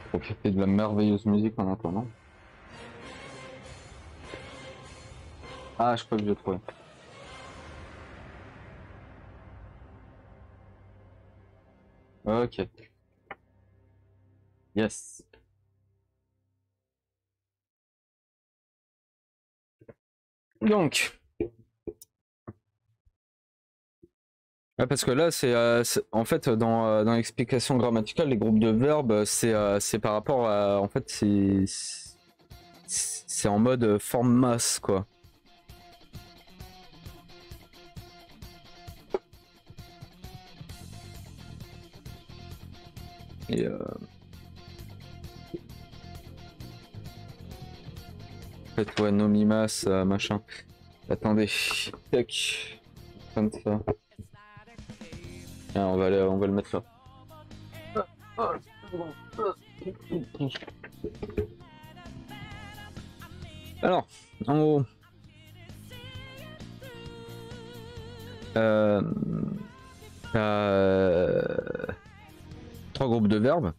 Profiter de la merveilleuse musique en attendant. Ah, je crois que j'ai trouvé. Ok. Yes. Donc. Ouais, parce que là, en fait dans l'explication grammaticale, les groupes de verbes, c'est par rapport à, en fait, c'est en mode forme masse, quoi. Et en fait, ouais, nomimas, machin. Attendez, tac, comme ça. Ah, on va le mettre là. Alors, en haut, trois groupes de verbes.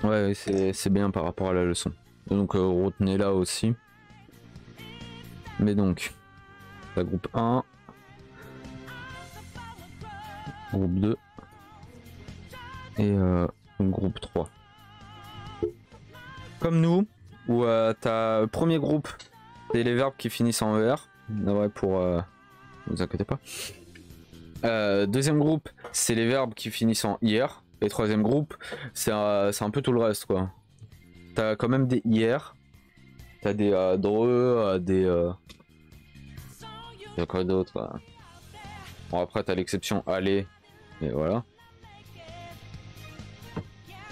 Ouais, c'est bien par rapport à la leçon. Donc retenez là aussi. Mais donc, la groupe 1, groupe 2 et groupe 3. Comme nous, où t'as le premier groupe, c'est les verbes qui finissent en ER. Ouais, pour... ne vous inquiétez pas. Deuxième groupe, c'est les verbes qui finissent en IR. Et troisième groupe, c'est un peu tout le reste, quoi. T'as quand même des IR. T'as des dreux, des... Il y a quoi d'autre? Bon, après, t'as l'exception aller. Et voilà.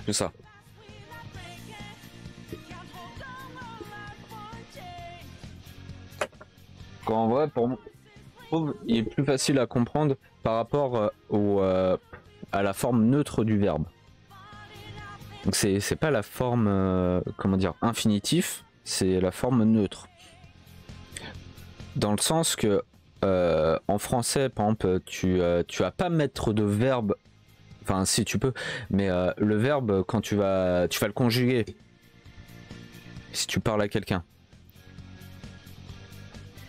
Tout ça. En vrai, pour moi, je trouve il est plus facile à comprendre par rapport à la forme neutre du verbe. Donc c'est pas la forme, comment dire, infinitif, c'est la forme neutre. Dans le sens que en français, par exemple, tu vas pas mettre de verbe, enfin si tu peux, mais le verbe quand tu vas le conjuguer si tu parles à quelqu'un.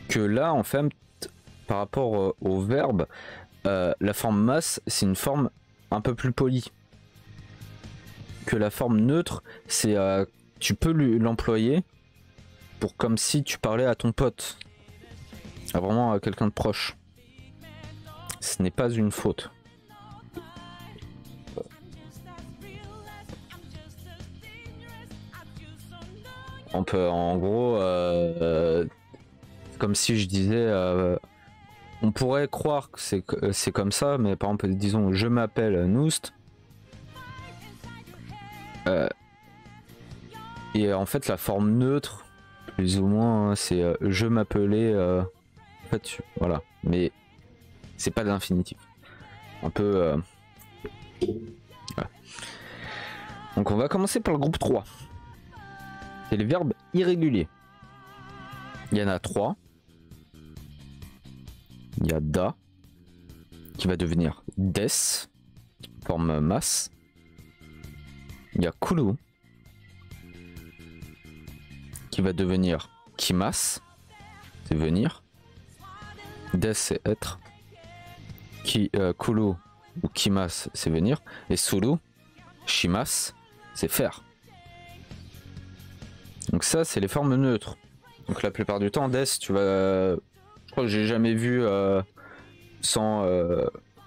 Que là, en fait, par rapport au verbe, la forme masse, c'est une forme un peu plus polie. Que la forme neutre, c'est tu peux l'employer pour comme si tu parlais à ton pote, vraiment à quelqu'un de proche. Ce n'est pas une faute. On peut, en gros, comme si je disais, on pourrait croire que c'est comme ça, mais par exemple, disons, je m'appelle Noust. Euh, et en fait, la forme neutre, plus ou moins, hein, c'est je m'appelais. En fait, voilà. Mais c'est pas de l'infinitif. Un peu. Voilà. Donc, on va commencer par le groupe 3. C'est les verbes irréguliers. Il y en a 3. Il y a da, qui va devenir des, forme masse. Il y a kulu, qui va devenir kimas, c'est venir. Des, c'est être. Kulu ou kimas, c'est venir. Et suru, shimas, c'est faire. Donc ça, c'est les formes neutres. Donc la plupart du temps, des, tu vas... Je crois que j'ai jamais vu sans...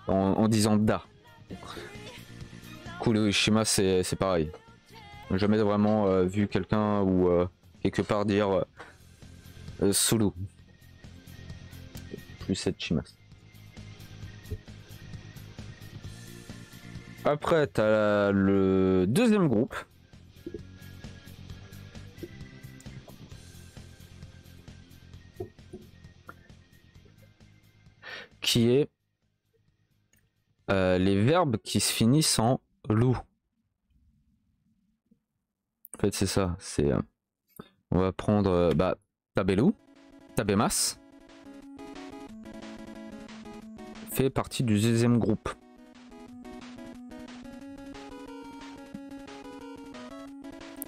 en disant da. Kulu et shimas, c'est pareil. J'ai jamais vraiment vu quelqu'un ou quelque part dire suru. Plus cette shimas. Après, tu as le deuxième groupe. Qui est les verbes qui se finissent en lou. En fait, c'est ça. C'est, on va prendre tabelou, tabemas. Fait partie du deuxième groupe.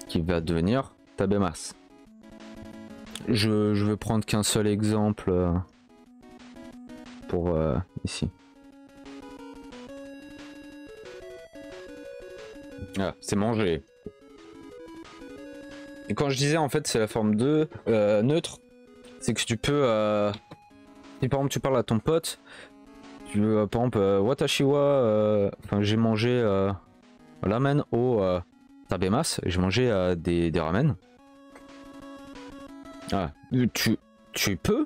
Qui va devenir tabemas. Je veux prendre qu'un seul exemple pour ici. Ah, c'est manger. Et quand je disais en fait c'est la forme 2 neutre, c'est que tu peux si par exemple tu parles à ton pote, tu veux par exemple watashiwa, enfin j'ai mangé ramen au tabemas, j'ai mangé des ramen. Ah, tu peux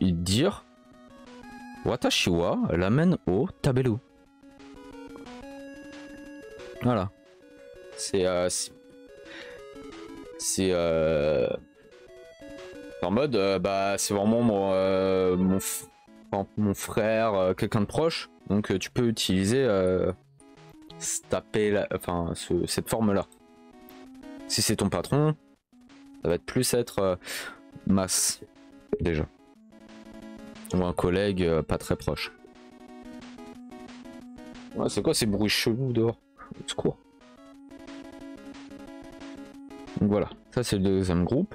dire watashiwa ramen au tabelu. Voilà. C'est en mode bah c'est vraiment mon frère, quelqu'un de proche, donc tu peux utiliser cette forme là. Si c'est ton patron, ça va être plus être masse déjà, ou un collègue pas très proche. Ouais, c'est quoi ces bruits chelous dehors? Au secours. Donc voilà, ça c'est le deuxième groupe.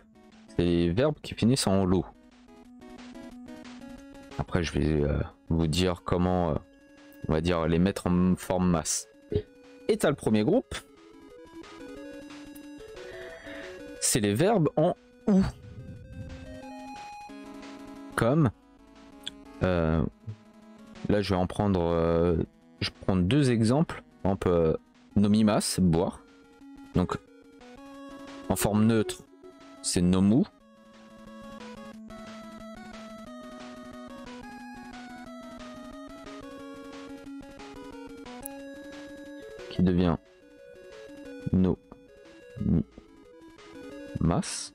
C'est les verbes qui finissent en lo. Après je vais vous dire comment on va dire les mettre en forme masse. Et t'as le premier groupe. C'est les verbes en ou. Comme là je vais en prendre je vais prendre deux exemples. Par exemple nomimas, boire. Donc en forme neutre, c'est nomu. Qui devient no mi mas.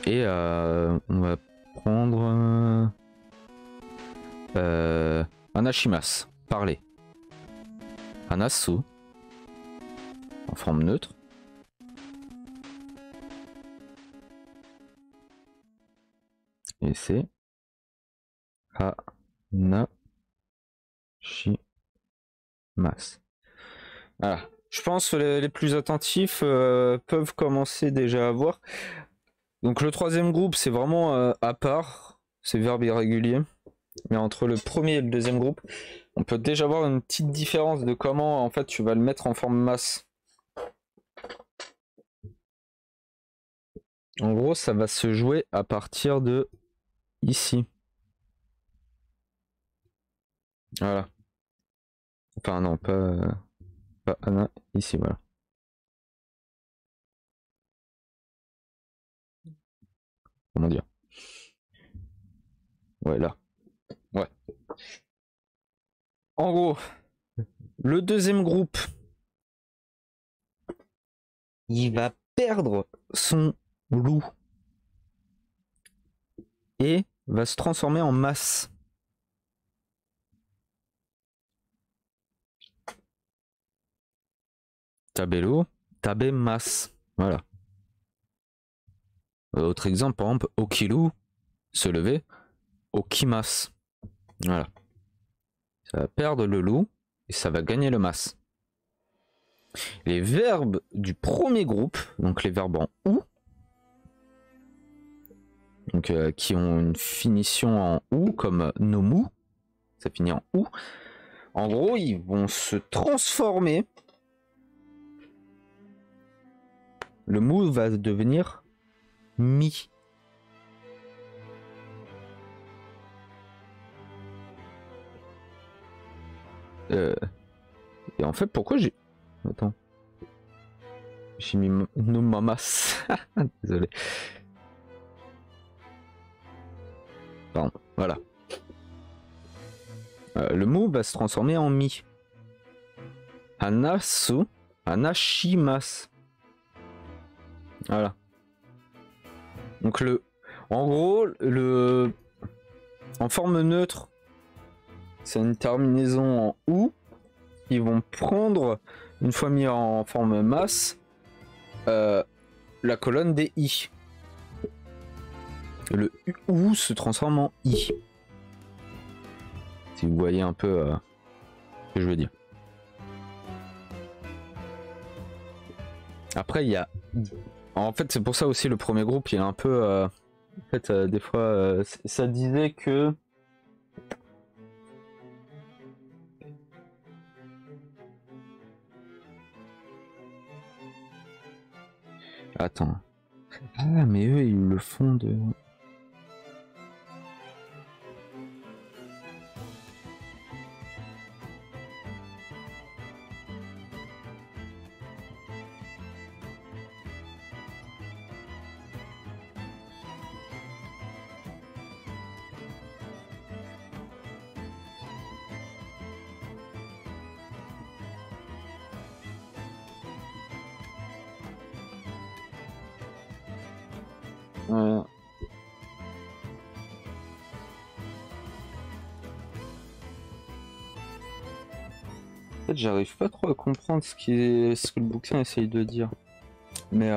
Et on va prendre anashimas, parler. Anasu en forme neutre. Et c'est anashimas. Voilà. Je pense que les plus attentifs peuvent commencer déjà à voir. Donc le troisième groupe, c'est vraiment à part, c'est verbe irrégulier. Mais entre le premier et le deuxième groupe, on peut déjà voir une petite différence de comment en fait tu vas le mettre en forme masse. En gros, ça va se jouer à partir de ici. Voilà. Enfin non, pas Anna, ici, voilà. Comment dire? Ouais, là. Ouais. En gros, Le deuxième groupe, il va perdre son loup et va se transformer en masse. Tabello, tabé masse. Voilà. Autre exemple, par exemple, Okilu, se lever, Okimas. Voilà. Ça va perdre le loup et ça va gagner le mas. Les verbes du premier groupe, donc les verbes en ou, donc, qui ont une finition en ou, comme nomu, ça finit en ou. En gros, ils vont se transformer. Le mou va devenir mi. Et en fait, pourquoi j'ai... Attends. J'ai mis no mamas. Désolé. Pardon, voilà. Le mot va se transformer en mi. Anasu, anashimas. Voilà. Donc en gros, en forme neutre, c'est une terminaison en ou. Ils vont prendre, une fois mis en forme masse, la colonne des i. Le ou se transforme en i. Si vous voyez un peu ce que je veux dire. Après, il y a... En fait, c'est pour ça aussi le premier groupe, il est un peu... En fait, des fois, ça disait que... Attends. Ah, mais eux, ils le font de... En fait, j'arrive pas trop à comprendre ce que le bouquin essaye de dire. Mais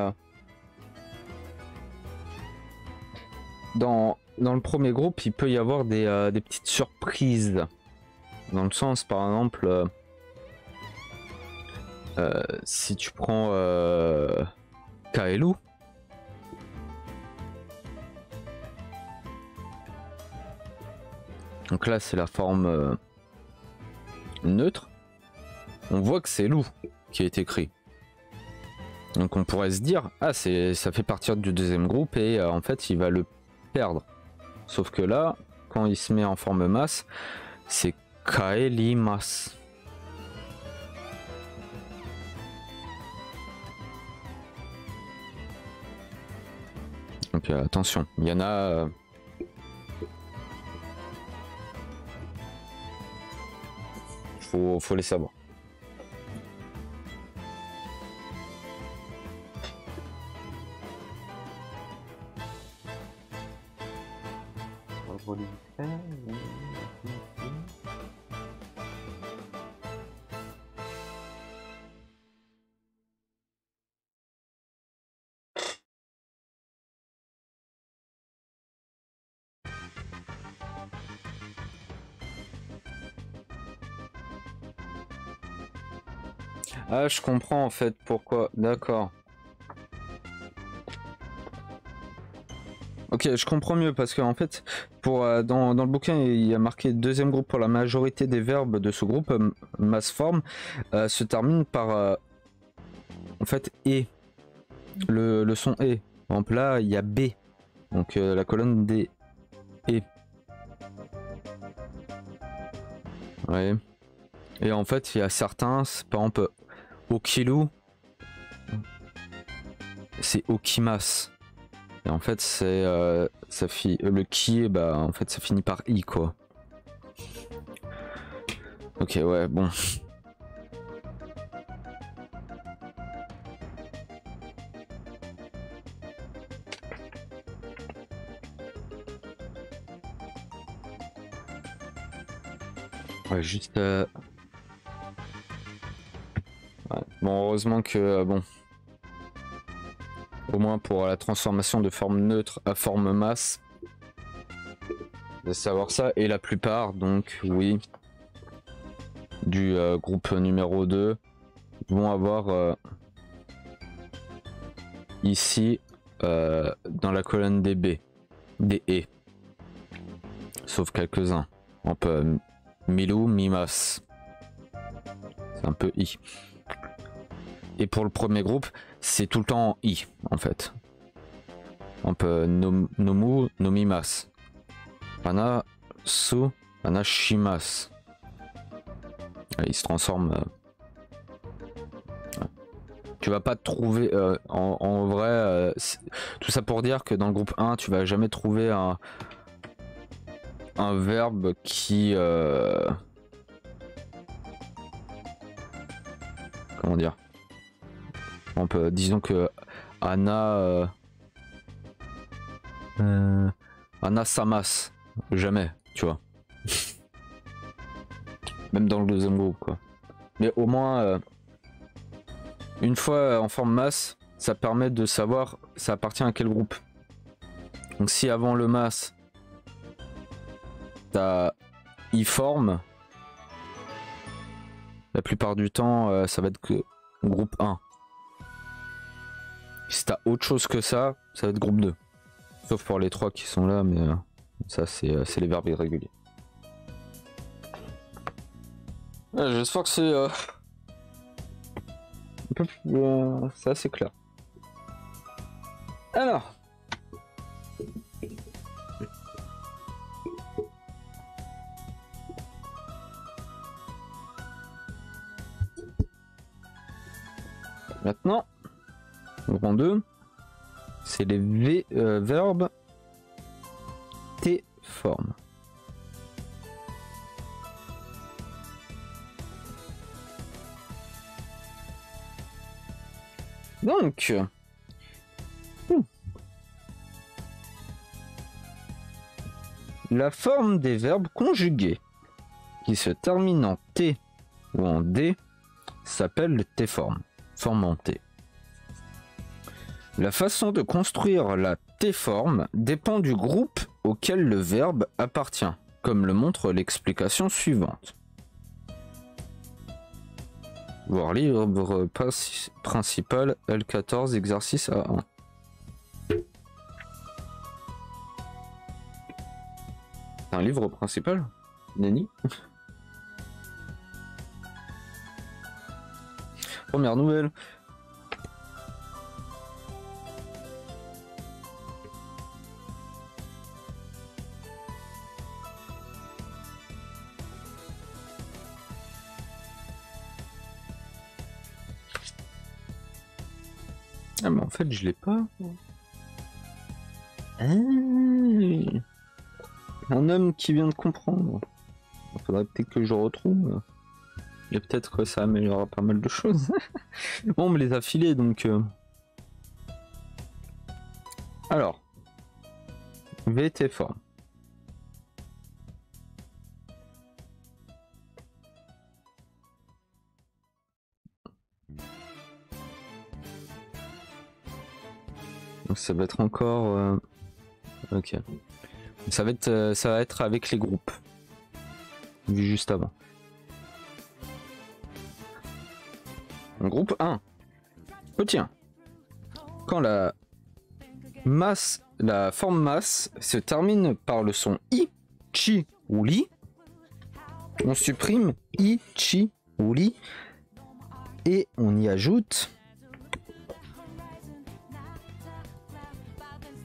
dans le premier groupe, il peut y avoir des petites surprises. Dans le sens, par exemple, si tu prends Kaelu, donc là c'est la forme neutre, on voit que c'est loup qui est écrit. Donc on pourrait se dire, ah ça fait partir du deuxième groupe et en fait il va le perdre. Sauf que là, quand il se met en forme masse, c'est Kaelimas. Donc attention, il y en a... faut les savoir. Ah, je comprends en fait pourquoi. D'accord. Ok, je comprends mieux parce qu'en fait, dans le bouquin, il y a marqué deuxième groupe pour la majorité des verbes de ce groupe, masse forme, se termine par en fait et. Le son et. Par exemple là, il y a B. Donc la colonne des et. Ouais. Et en fait, il y a certains, par exemple, Okilu, c'est Okimas. Et en fait, c'est le qui, bah en fait, ça finit par i quoi. Ok, ouais, bon. Ouais, juste... Ouais. Bon, heureusement que... bon. Au moins pour la transformation de forme neutre à forme masse. De savoir ça. Et la plupart, donc, oui. Du groupe numéro 2 vont avoir... ici, dans la colonne des B. Des E. Sauf quelques-uns. On peut... Milou, Mimas. C'est un peu I. Et pour le premier groupe, c'est tout le temps I, en fait. On peut Nomu, Nomimas. Ana, Su, Anashimas. Il se transforme. Tu vas pas trouver... en vrai, tout ça pour dire que dans le groupe 1, tu vas jamais trouver un verbe qui... comment dire? On peut, disons que Anna... Anna Samas. Jamais, tu vois. Même dans le deuxième groupe, quoi. Mais au moins, une fois en forme masse, ça permet de savoir ça appartient à quel groupe. Donc si avant le masse, t'as I-forme, la plupart du temps, ça va être que groupe 1. Si t'as autre chose que ça va être groupe 2. Sauf pour les 3 qui sont là, mais ça c'est les verbes irréguliers. Ouais, j'espère que c'est un peu plus... c'est assez clair. Alors... Maintenant, rang 2, c'est les verbes T-forme. Donc, la forme des verbes conjugués qui se terminent en T ou en D s'appelle le T-forme, forme en T. La façon de construire la T-forme dépend du groupe auquel le verbe appartient, comme le montre l'explication suivante. Voir livre principal L14, exercice A1. Un livre principal, Nenny. Première nouvelle. Ah mais en fait je l'ai pas. Ah, un homme qui vient de comprendre. Il faudrait peut-être que je retrouve. Et peut-être que ça améliorera pas mal de choses. Bon, on me les a filés donc. Alors. VT forme. Donc ça va être encore. Ok. Ça va être avec les groupes. Vu juste avant. Groupe 1. Oh tiens. Quand la forme masse se termine par le son I, chi ou li, on supprime I, chi ou li et on y ajoute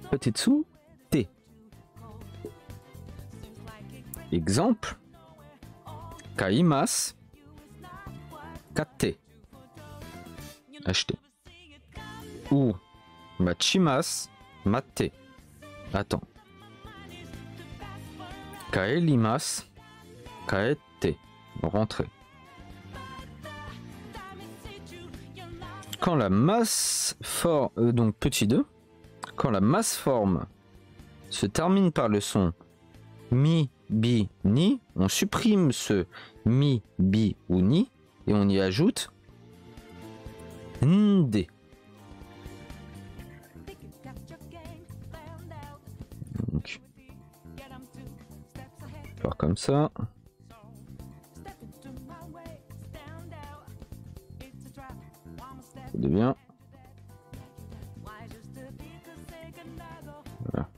petit sous T. Exemple, kaimas, kate, acheter. Ou machimas, mate, attends. Kaelimas, kaete, rentrer. Quand la masse forme, donc petit 2, quand la masse forme se termine par le son mi, bi, ni, on supprime ce mi, bi ou ni et on y ajoute nde. Donc, faire comme ça. Ça devient. Voilà.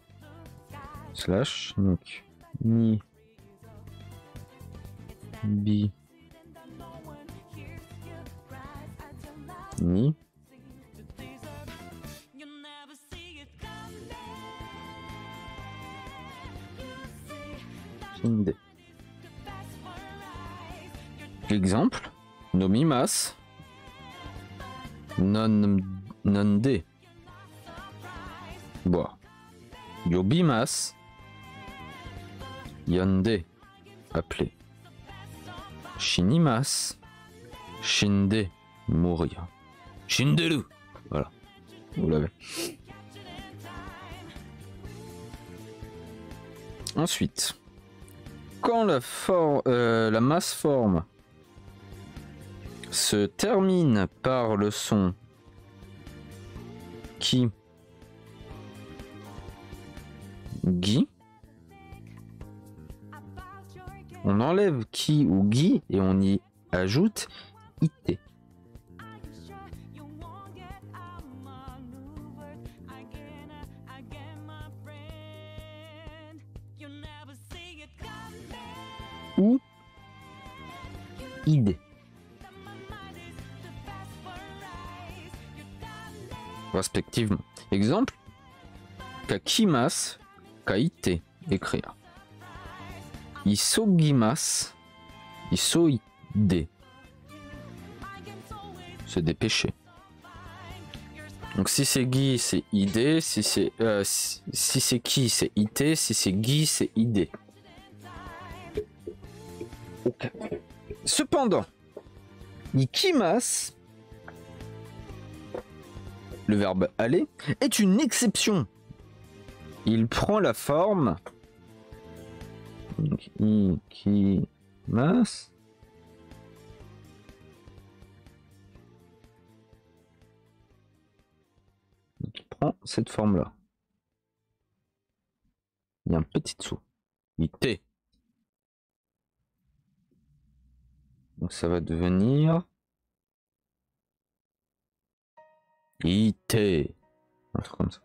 Slash, donc ni, bi, ni. Nde. Exemple, nomimas, nonde. Boire. Yobimas, yonde. Appeler. Shinimas, shinde. Mourir. Shinderu. Voilà. Vous l'avez. Ensuite, quand la masse forme se termine par le son ki, gi, on enlève ki ou gi et on y ajoute it. Ou id. Respectivement. Exemple, kakimas, kaite, écrire. Isogimas, isoide, se dépêcher. Donc si c'est gi, c'est id, si c'est ki, c'est it, si c'est gi, c'est id. Okay. Cependant, ikimas, le verbe aller, est une exception. Il prend la forme ikimas, qui prend cette forme-là. Il y a un petit dessous. It. Donc ça va devenir IT. Un truc comme ça.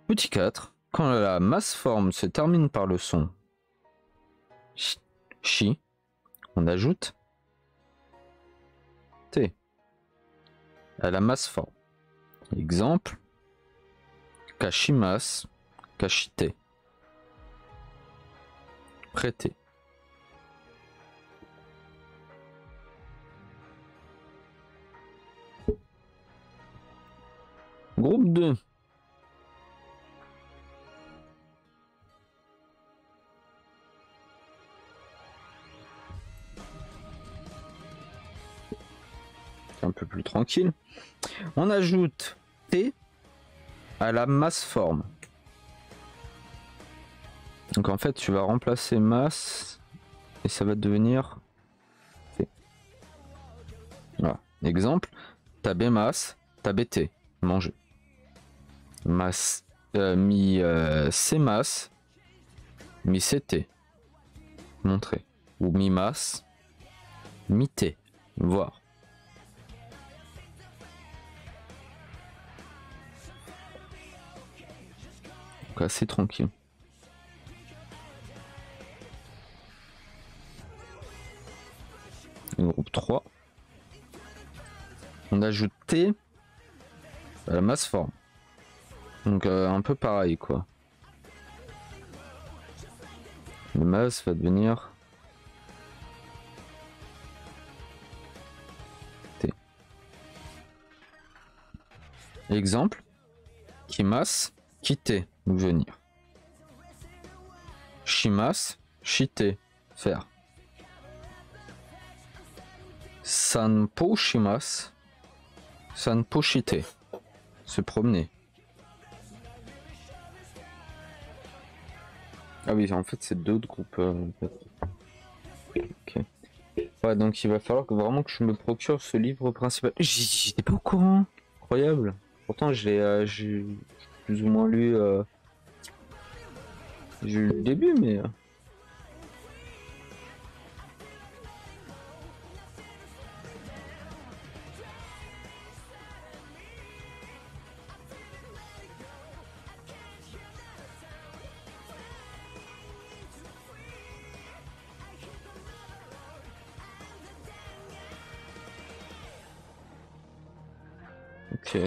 Petit 4. Quand la masse forme se termine par le son chi, on ajoute T à la masse forme. Exemple, kashimas, kashite. Prêter. Groupe 2. C'est un peu plus tranquille. On ajoute T à la masse forme. Donc en fait, tu vas remplacer masse et ça va devenir T. Voilà. Exemple, tabemas, tabete, manger. Mas, semas, misete, montrer. Ou mimas, mité, voir. Donc assez tranquille. Groupe 3. On ajoute T à la masse forme. Donc un peu pareil quoi. Le masse va devenir T. Exemple, kimas, quitter, venir. Shimas, shite, faire. Sanpo shimas, sanpo shite, se promener. Ah oui, en fait, c'est d'autres groupes. Ok. Ouais, donc il va falloir que vraiment que je me procure ce livre principal. J'étais pas au courant. Incroyable. Pourtant, j'ai plus ou moins lu. J'ai eu le début, mais. Ok.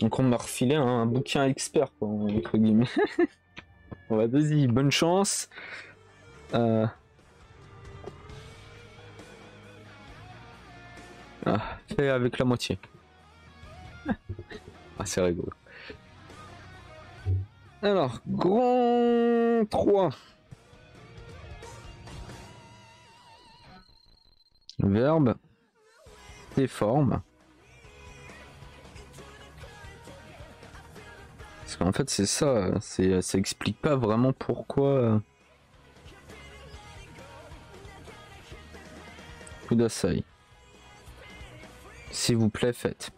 Donc on m'a refilé un bouquin expert, quoi, entre guillemets. Ouais, vas-y, bonne chance. Fais avec la moitié. Ah, c'est rigolo. Alors, grand 3. Verbe. Des formes. Parce qu'en fait, c'est ça. Ça explique pas vraiment pourquoi. Kudasai. S'il vous plaît, faites.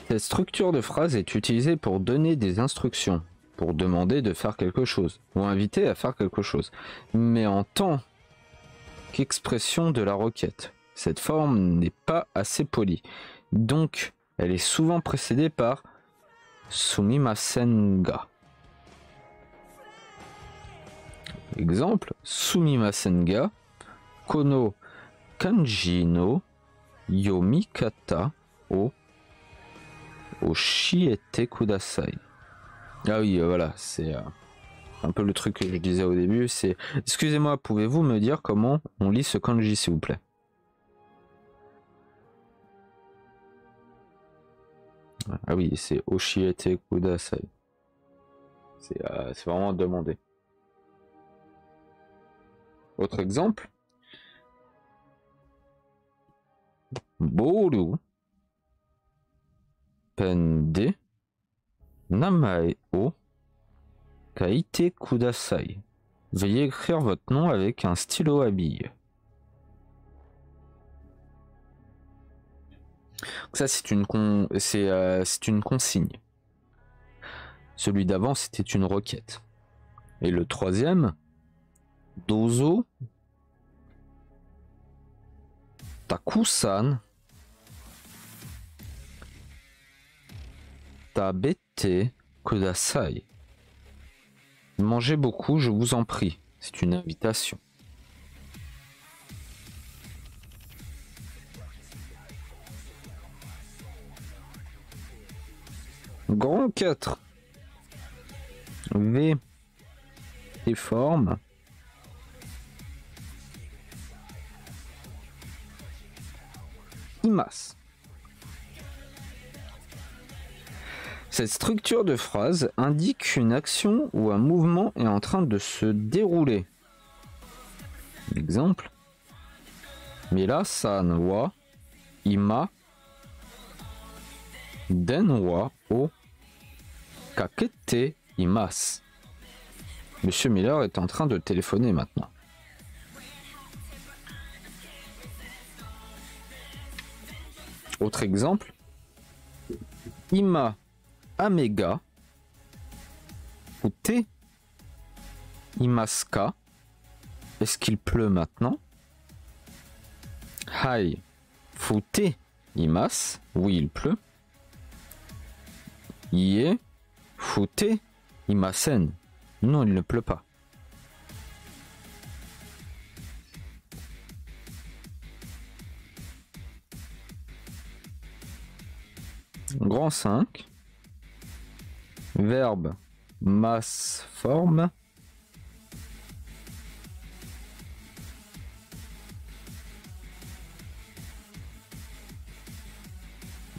Cette structure de phrase est utilisée pour donner des instructions, pour demander de faire quelque chose, ou inviter à faire quelque chose, mais en tant qu'expression de la requête. Cette forme n'est pas assez polie, donc elle est souvent précédée par sumimasen ga. Exemple, sumimasen ga, kono kanji no yomikata o oshiete kudasai. Ah oui, voilà, c'est un peu le truc que je disais au début, c'est... Excusez-moi, pouvez-vous me dire comment on lit ce kanji, s'il vous plaît? Ah oui, c'est oshiete kudasai. C'est vraiment demandé. Autre exemple. Boru pen de namae o kaite kudasai. Veuillez écrire votre nom avec un stylo à billes. Ça, c'est une consigne. Celui d'avant, c'était une requête. Et le troisième, dozo takusan tabete kudasai. Mangez beaucoup, je vous en prie. C'est une invitation. Grand 4. V. Et forme. Imas. Cette structure de phrase indique qu'une action ou un mouvement est en train de se dérouler. Exemple. Mira-san wa ima denwa o kakete imasu. Monsieur Miller est en train de téléphoner maintenant. Autre exemple. Ima amega ute imasu ka. Est-ce qu'il pleut maintenant? Hai fute imasu. Oui, il pleut. Ie fute imasen. Non, il ne pleut pas. Grand 5. Verbe masse forme.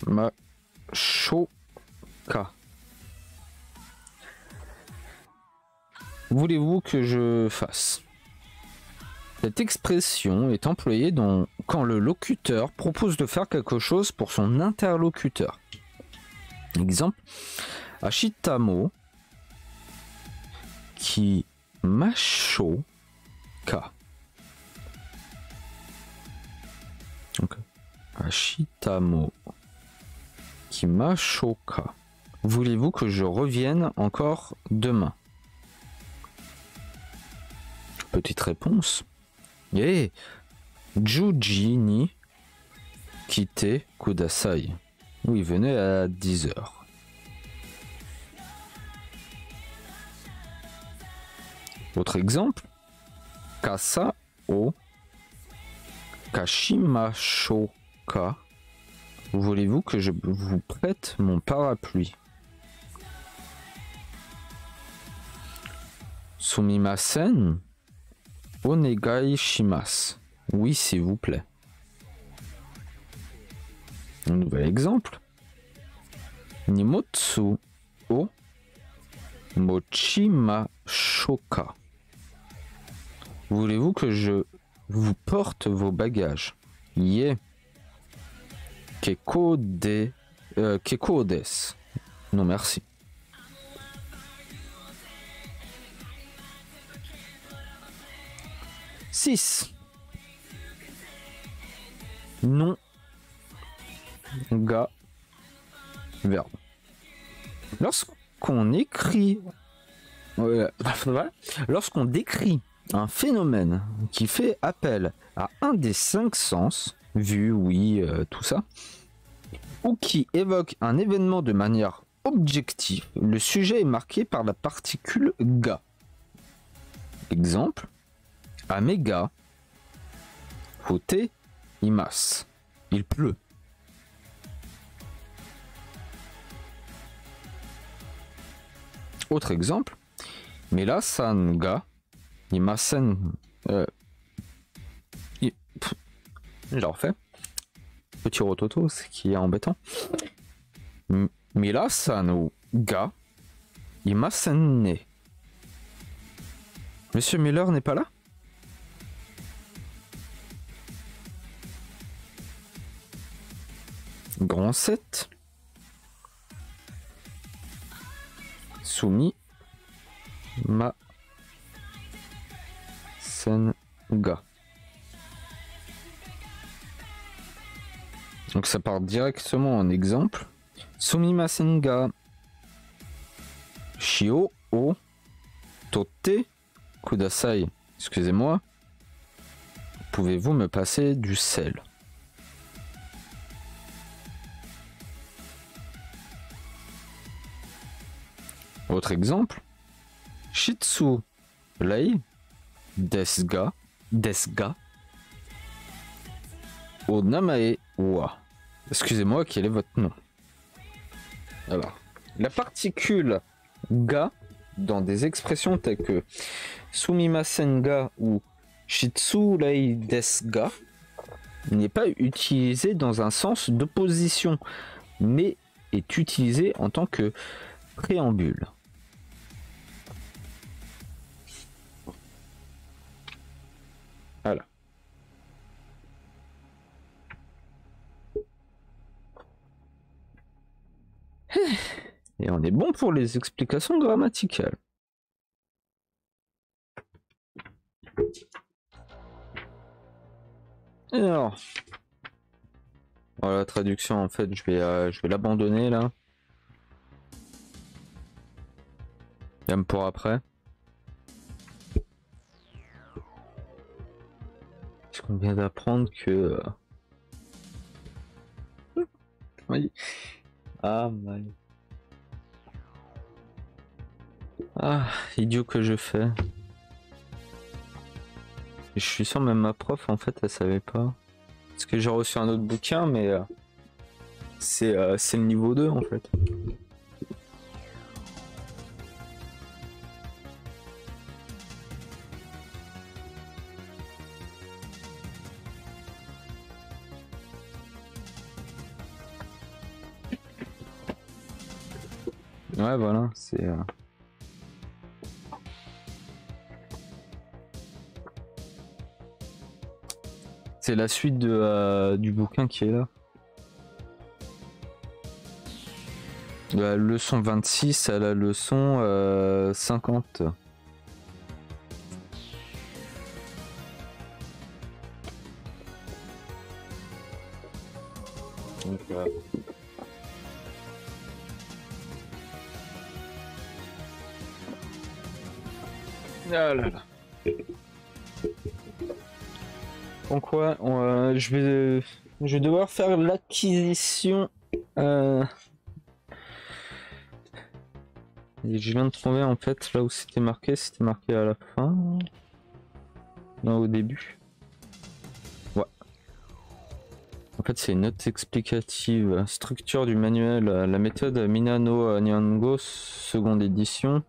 Machoka. Voulez-vous que je fasse? Cette expression est employée quand le locuteur propose de faire quelque chose pour son interlocuteur. Exemple, Ashitamo Kimashoka. Donc, Ashitamo Kimashoka. Voulez-vous que je revienne encore demain? Petite réponse. Eh, Juji ni Kite Kudasai. Oui, venez à 10h. Autre exemple. Kasa o Kashimashoka. Voulez-vous que je vous prête mon parapluie? Sumimasen onegai shimasu. Oui, s'il vous plaît. Un nouvel exemple. Nimotsu o mochimashoka. Voulez-vous que je vous porte vos bagages? Ie. Keko desu. Non, merci. Six. Non. Ga. Verbe. Lorsqu'on écrit. Lorsqu'on décrit un phénomène qui fait appel à un des 5 sens, vue, oui, tout ça, ou qui évoque un événement de manière objective, le sujet est marqué par la particule ga. Exemple, Amega Hote Imas. Il pleut. Autre exemple, Mela-san ga Imasen. Je le refais. Petit rototo, ce qui est embêtant. Mela-san ga Imasen ne. Monsieur Miller n'est pas là? Grand 7. Soumis. Ma. Senga. Donc ça part directement en exemple. Sumimasen ga shio o totte kudasai. Excusez-moi. Pouvez-vous me passer du sel? Autre exemple. Shitsu rei desga o namae wa. Excusez-moi, quel est votre nom? Alors, la particule ga dans des expressions telles que sumimasen ga ou shitsu rei desga n'est pas utilisée dans un sens d'opposition, mais est utilisée en tant que préambule. Voilà. Et on est bon pour les explications grammaticales. Alors, voilà, la traduction, en fait, je vais l'abandonner là. Même pour après. Parce qu'on vient d'apprendre que... Oui. Ah, my... Ah, idiot que je fais. Je suis sûr, même ma prof, en fait, elle savait pas. Parce que j'ai reçu un autre bouquin, mais c'est le niveau 2, en fait. Ouais, voilà, c'est... C'est la suite de, du bouquin qui est là. La leçon 26 à la leçon 50. Donc, ah là là. Donc ouais, je vais devoir faire l'acquisition. Et je viens de trouver en fait là où c'était marqué à la fin. Non, au début. Ouais. En fait, c'est une note explicative. Structure du manuel. La méthode Minano Nihongo, seconde édition.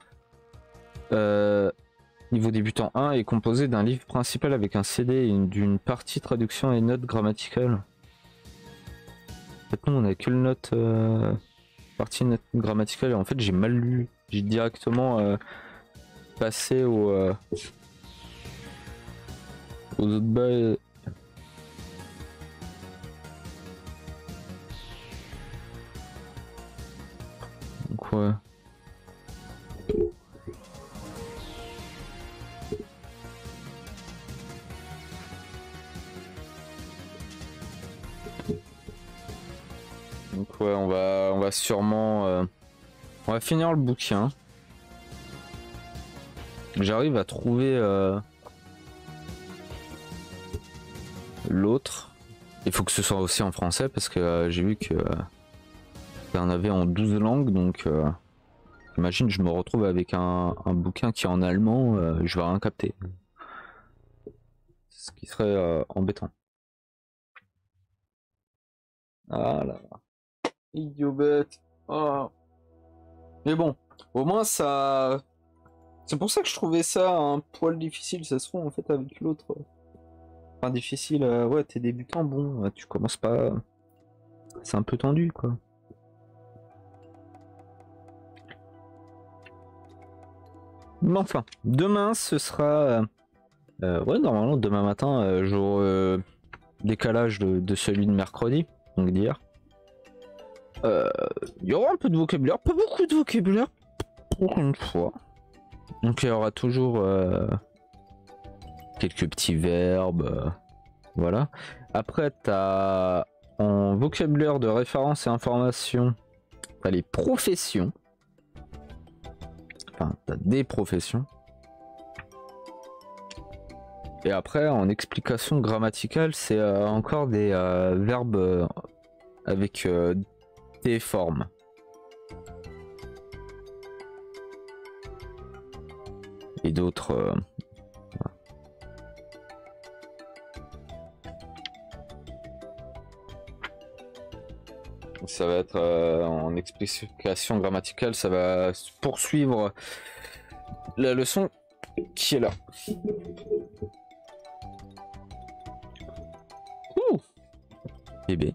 Niveau débutant 1 est composé d'un livre principal avec un CD et d'une partie traduction et notes grammaticales. En fait, nous, on a qu'une note. Partie note grammaticale et en fait, j'ai mal lu. J'ai directement passé aux autres bails. Donc ouais. Donc ouais, on va sûrement on va finir le bouquin. J'arrive à trouver l'autre. Il faut que ce soit aussi en français parce que j'ai vu que il y en avait en 12 langues, donc imagine je me retrouve avec un bouquin qui est en allemand, je vais rien capter. Ce qui serait embêtant. Ah là, idiot bête. Oh. Mais bon, au moins ça. C'est pour ça que je trouvais ça un poil difficile, ça se trouve en fait avec l'autre. Enfin difficile, ouais, t'es débutant, bon, tu commences pas. C'est un peu tendu quoi. Mais enfin, demain ce sera. Ouais, normalement, demain matin, jour décalage de celui de mercredi, donc d'hier. Il y aura un peu de vocabulaire, pas beaucoup de vocabulaire, pour une fois. Donc il y aura toujours quelques petits verbes, voilà. Après, t'as en vocabulaire de référence et information, t'as les professions. Enfin, t'as des professions. Et après, en explication grammaticale, c'est encore des verbes avec des formes. Et d'autres. Voilà. Ça va être en explication grammaticale, ça va poursuivre la leçon qui est là. Ouh, bébé.